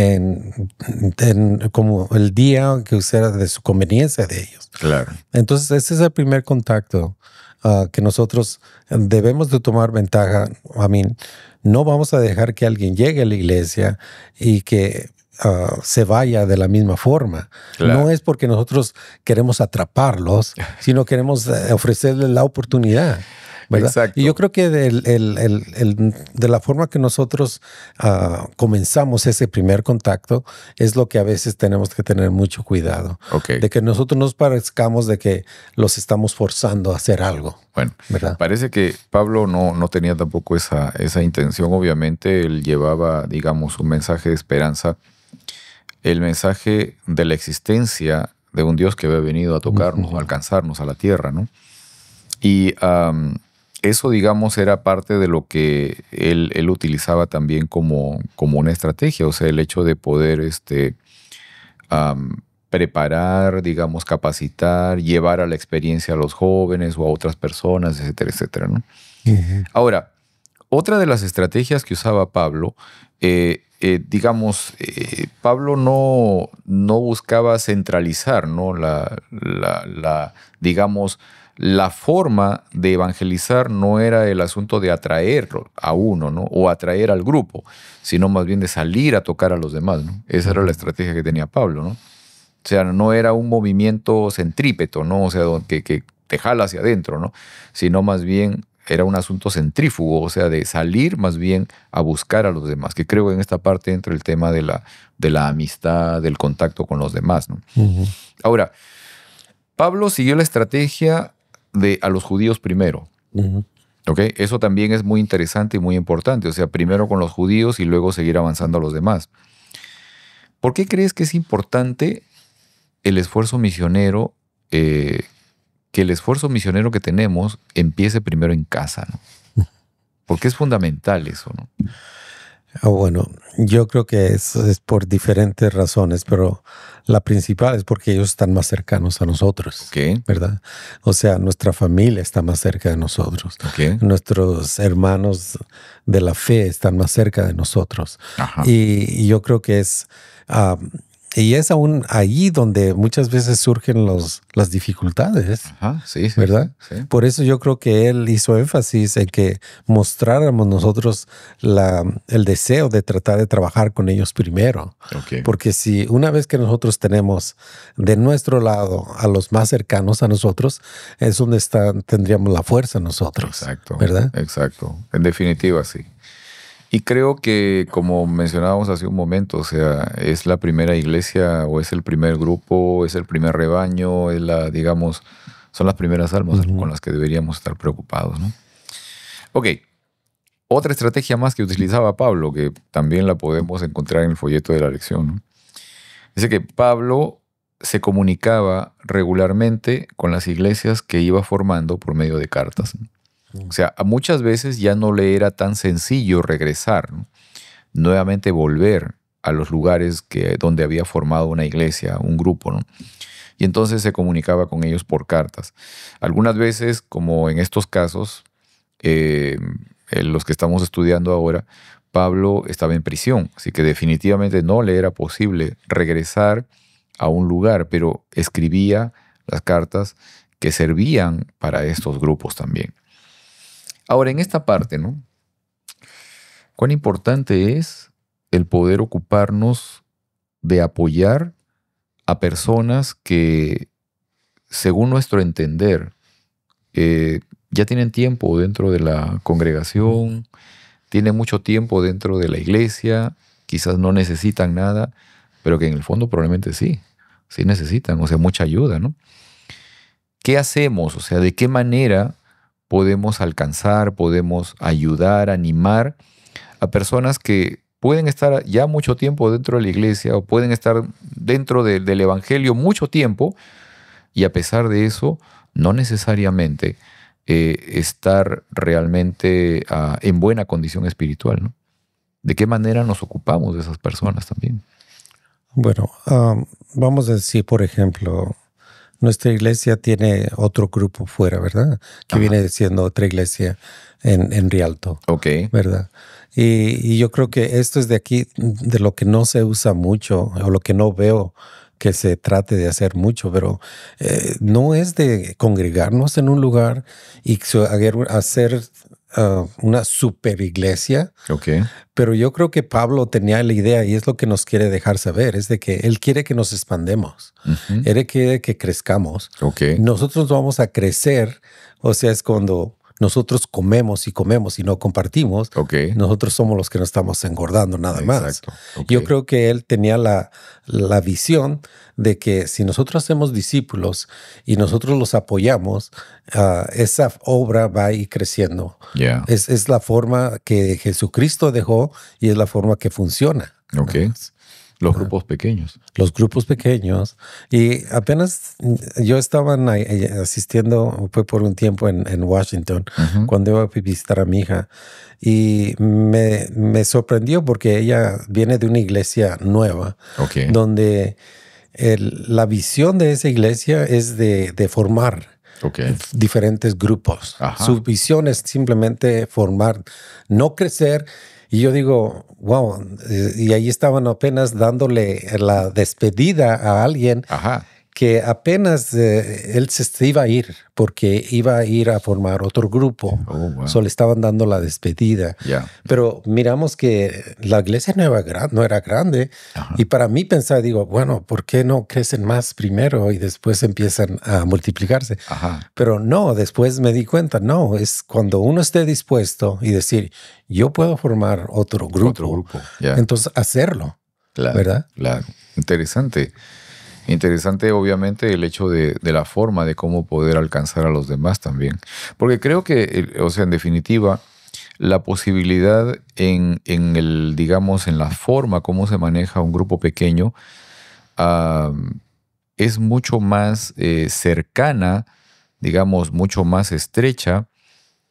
como el día que sea de su conveniencia de ellos? Claro. Entonces, ese es el primer contacto que nosotros debemos de tomar ventaja. No vamos a dejar que alguien llegue a la iglesia y que se vaya de la misma forma. Claro. No es porque nosotros queremos atraparlos, sino queremos ofrecerles la oportunidad, ¿verdad? Exacto. Y yo creo que de la forma que nosotros comenzamos ese primer contacto es lo que a veces tenemos que tener mucho cuidado. Ok. De que nosotros nos parezcamos de que los estamos forzando a hacer algo. Bueno, ¿verdad? parece que Pablo no tenía tampoco esa intención. Obviamente, él llevaba, digamos, un mensaje de esperanza, el mensaje de la existencia de un Dios que había venido a tocarnos, Ujú. a alcanzarnos a la tierra, ¿no? Y eso, digamos, era parte de lo que él utilizaba también como una estrategia, o sea, el hecho de poder preparar, digamos, capacitar, llevar a la experiencia a los jóvenes o a otras personas, etcétera, etcétera, ¿no? Ujú. Ahora, otra de las estrategias que usaba Pablo, digamos, Pablo no buscaba centralizar, ¿no? Digamos, la forma de evangelizar no era el asunto de atraerlo a uno, ¿no? O atraer al grupo, sino más bien de salir a tocar a los demás, ¿no? Esa era la estrategia que tenía Pablo, ¿no? O sea, no era un movimiento centrípeto, ¿no? O sea, que te jala hacia adentro, ¿no? Sino más bien era un asunto centrífugo, o sea, de salir más bien a buscar a los demás, que creo que en esta parte entra el tema de la amistad, del contacto con los demás, ¿no? Ujú. Ahora, Pablo siguió la estrategia de a los judíos primero. Ujú. ¿Ok? Eso también es muy interesante y muy importante. O sea, primero con los judíos y luego seguir avanzando a los demás. ¿Por qué crees que es importante el esfuerzo misionero, que el esfuerzo misionero que tenemos empiece primero en casa, ¿no? Porque es fundamental eso, ¿no? Bueno, yo creo que es por diferentes razones, pero la principal es porque ellos están más cercanos a nosotros, Ok, ¿verdad? O sea, nuestra familia está más cerca de nosotros. ok. Nuestros hermanos de la fe están más cerca de nosotros. Ajá. Y yo creo que ah, y es aún ahí donde muchas veces surgen las dificultades. Ajá. Sí, sí, sí, ¿Verdad? sí. Por eso yo creo que él hizo énfasis en que mostráramos nosotros el deseo de tratar de trabajar con ellos primero. Ok. Porque si una vez que nosotros tenemos de nuestro lado a los más cercanos a nosotros, es donde tendríamos la fuerza nosotros, Exacto. ¿verdad? Exacto. En definitiva, sí. Y creo que, como mencionábamos hace un momento, o sea, es la primera iglesia o es el primer grupo, es el primer rebaño, es digamos, son las primeras almas con las que deberíamos estar preocupados, ¿no? Ok, otra estrategia más que utilizaba Pablo, que también la podemos encontrar en el folleto de la lección, ¿no? Dice que Pablo se comunicaba regularmente con las iglesias que iba formando por medio de cartas, ¿no? O sea, muchas veces ya no le era tan sencillo regresar, ¿no? Nuevamente volver a los lugares donde había formado una iglesia, un grupo, ¿no? Y entonces se comunicaba con ellos por cartas. Algunas veces, como en estos casos, en los que estamos estudiando ahora, Pablo estaba en prisión, así que definitivamente no le era posible regresar a un lugar, pero escribía las cartas que servían para estos grupos también. Ahora, en esta parte, ¿no? Cuán importante es el poder ocuparnos de apoyar a personas que, según nuestro entender, ya tienen tiempo dentro de la congregación, tienen mucho tiempo dentro de la iglesia, quizás no necesitan nada, pero que en el fondo probablemente sí necesitan, o sea, mucha ayuda, ¿no? ¿Qué hacemos? O sea, ¿de qué manera podemos alcanzar, podemos ayudar, animar a personas que pueden estar ya mucho tiempo dentro de la iglesia o pueden estar dentro del evangelio mucho tiempo y a pesar de eso no necesariamente estar realmente en buena condición espiritual, ¿no? ¿De qué manera nos ocupamos de esas personas también? Bueno, vamos a decir, por ejemplo, nuestra iglesia tiene otro grupo fuera, ¿verdad? Que Ajá. viene siendo otra iglesia en Rialto, Ok, ¿verdad? Y yo creo que esto es de aquí, de lo que no se usa mucho, o lo que no veo que se trate de hacer mucho, pero no es de congregarnos en un lugar y hacer una super iglesia, ok, pero yo creo que Pablo tenía la idea y es lo que nos quiere dejar saber, es de que él quiere que nos expandemos, ujú, él quiere que crezcamos. ok, Nosotros vamos a crecer, o sea, es cuando nosotros comemos y no compartimos, ok, nosotros somos los que nos estamos engordando nada más. exacto, ok, Yo creo que él tenía la visión de que si nosotros hacemos discípulos y nosotros los apoyamos, esa obra va a ir creciendo. ya, Es la forma que Jesucristo dejó y es la forma que funciona. ok. Los grupos pequeños. Los grupos pequeños. Y apenas yo estaba asistiendo, fue por un tiempo en Washington, Ujú, cuando iba a visitar a mi hija. Y me sorprendió porque ella viene de una iglesia nueva, ok, donde la visión de esa iglesia es de formar ok, diferentes grupos. ajá, Su visión es simplemente formar, no crecer. Y yo digo, wow, y ahí estaban apenas dándole la despedida a alguien ajá, que apenas él se iba a ir porque iba a ir a formar otro grupo. oh, wow, Solo estaban dando la despedida. ya, Pero miramos que la iglesia no era grande. ajá, Y para mí pensar, digo, bueno, ¿por qué no crecen más primero y después empiezan a multiplicarse? ajá, Pero no, después me di cuenta, no, es cuando uno esté dispuesto y decir, yo puedo formar otro grupo, otro grupo, ya, entonces hacerlo, claro, ¿verdad? claro, interesante. Interesante, obviamente, el hecho de la forma de cómo poder alcanzar a los demás también. Porque creo que, o sea, en definitiva, la posibilidad digamos, en la forma como se maneja un grupo pequeño, ah, es mucho más cercana, digamos, mucho más estrecha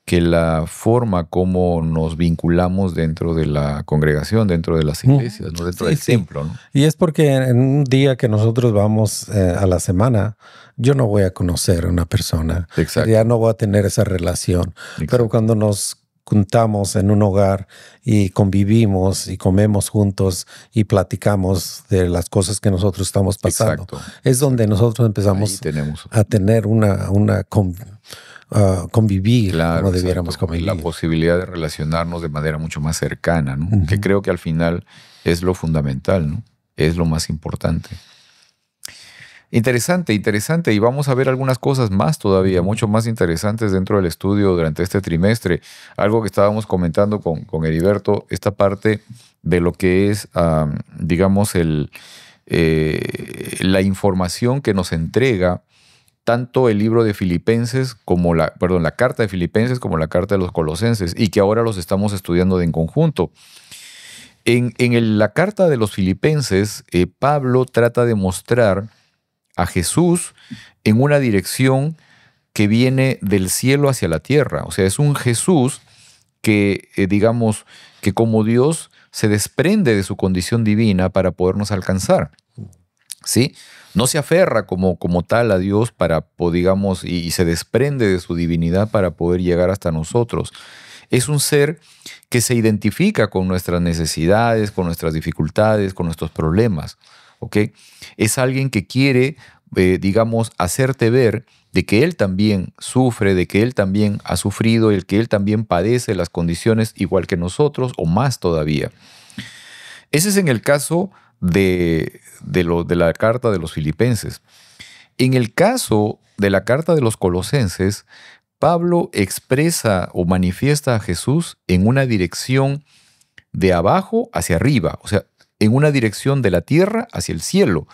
que la forma como nos vinculamos dentro de la congregación, dentro de las iglesias, ¿no? Dentro del templo, ¿no? Y es porque en un día que nosotros vamos a la semana, yo no voy a conocer a una persona. Exacto. Ya no voy a tener esa relación. Exacto. Pero cuando nos juntamos en un hogar y convivimos y comemos juntos y platicamos de las cosas que nosotros estamos pasando, es donde nosotros empezamos a tener convivir, claro, como debiéramos convivir. La posibilidad de relacionarnos de manera mucho más cercana, ¿no? Que creo que al final es lo fundamental, ¿no? Es lo más importante. Interesante, interesante. Y vamos a ver algunas cosas más todavía, mucho más interesantes dentro del estudio durante este trimestre. Algo que estábamos comentando con Heriberto, esta parte de lo que es, digamos, la información que nos entrega tanto el libro de Filipenses como la carta de Filipenses como la carta de los Colosenses, y que ahora los estamos estudiando en conjunto. En la carta de los Filipenses, Pablo trata de mostrar a Jesús en una dirección que viene del cielo hacia la tierra. O sea, es un Jesús que, digamos, que como Dios se desprende de su condición divina para podernos alcanzar, ¿sí? No se aferra como tal a Dios digamos, y se desprende de su divinidad para poder llegar hasta nosotros. Es un ser que se identifica con nuestras necesidades, con nuestras dificultades, con nuestros problemas, ¿ok? Es alguien que quiere, digamos, hacerte ver de que Él también sufre, de que Él también ha sufrido, y que Él también padece las condiciones igual que nosotros o más todavía. Ese es en el caso de la carta de los Filipenses. En el caso de la carta de los Colosenses, Pablo expresa o manifiesta a Jesús en una dirección de abajo hacia arriba, o sea, en una dirección de la tierra hacia el cielo,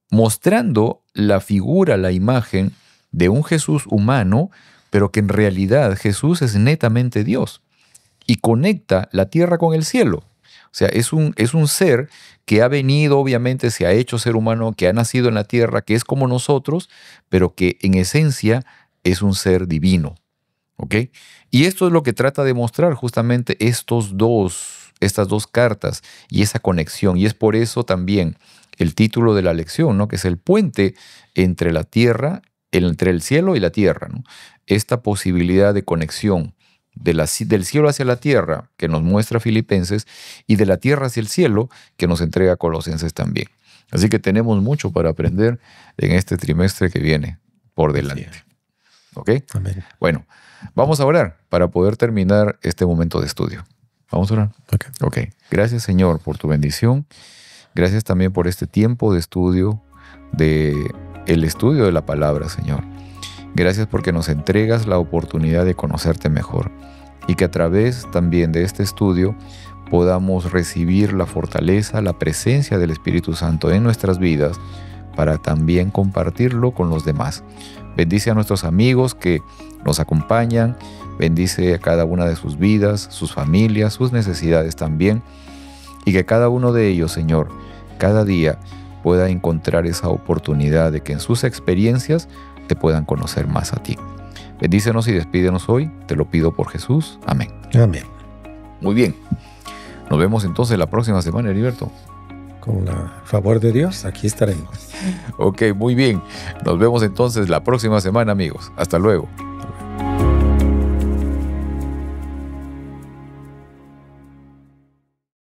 mostrando la figura, la imagen de un Jesús humano, pero que en realidad Jesús es netamente Dios y conecta la tierra con el cielo. O sea, es un ser que ha venido, obviamente, se ha hecho ser humano, que ha nacido en la tierra, que es como nosotros, pero que en esencia es un ser divino. ¿Ok? Y esto es lo que trata de mostrar justamente estas dos cartas y esa conexión. Y es por eso también el título de la lección, ¿no? Que es el puente entre la tierra, entre el cielo y la tierra, ¿no? Esta posibilidad de conexión del cielo hacia la tierra que nos muestra Filipenses y de la tierra hacia el cielo que nos entrega Colosenses también. Así que tenemos mucho para aprender en este trimestre que viene por delante. ¿Ok? Amén. Bueno, vamos a orar para poder terminar este momento de estudio. ¿Vamos a orar? Ok. Gracias, Señor, por tu bendición. Gracias también por este tiempo de estudio, el estudio de la palabra, Señor. Gracias porque nos entregas la oportunidad de conocerte mejor y que a través también de este estudio podamos recibir la fortaleza, la presencia del Espíritu Santo en nuestras vidas para también compartirlo con los demás. Bendice a nuestros amigos que nos acompañan, bendice a cada una de sus vidas, sus familias, sus necesidades también, y que cada uno de ellos, Señor, cada día pueda encontrar esa oportunidad de que en sus experiencias te puedan conocer más a ti. Bendícenos y despídenos hoy, te lo pido por Jesús. Amén. Amén. Muy bien. Nos vemos entonces la próxima semana, Heriberto. Con el favor de Dios, aquí estaremos. Ok, muy bien. Nos vemos entonces la próxima semana, amigos. Hasta luego.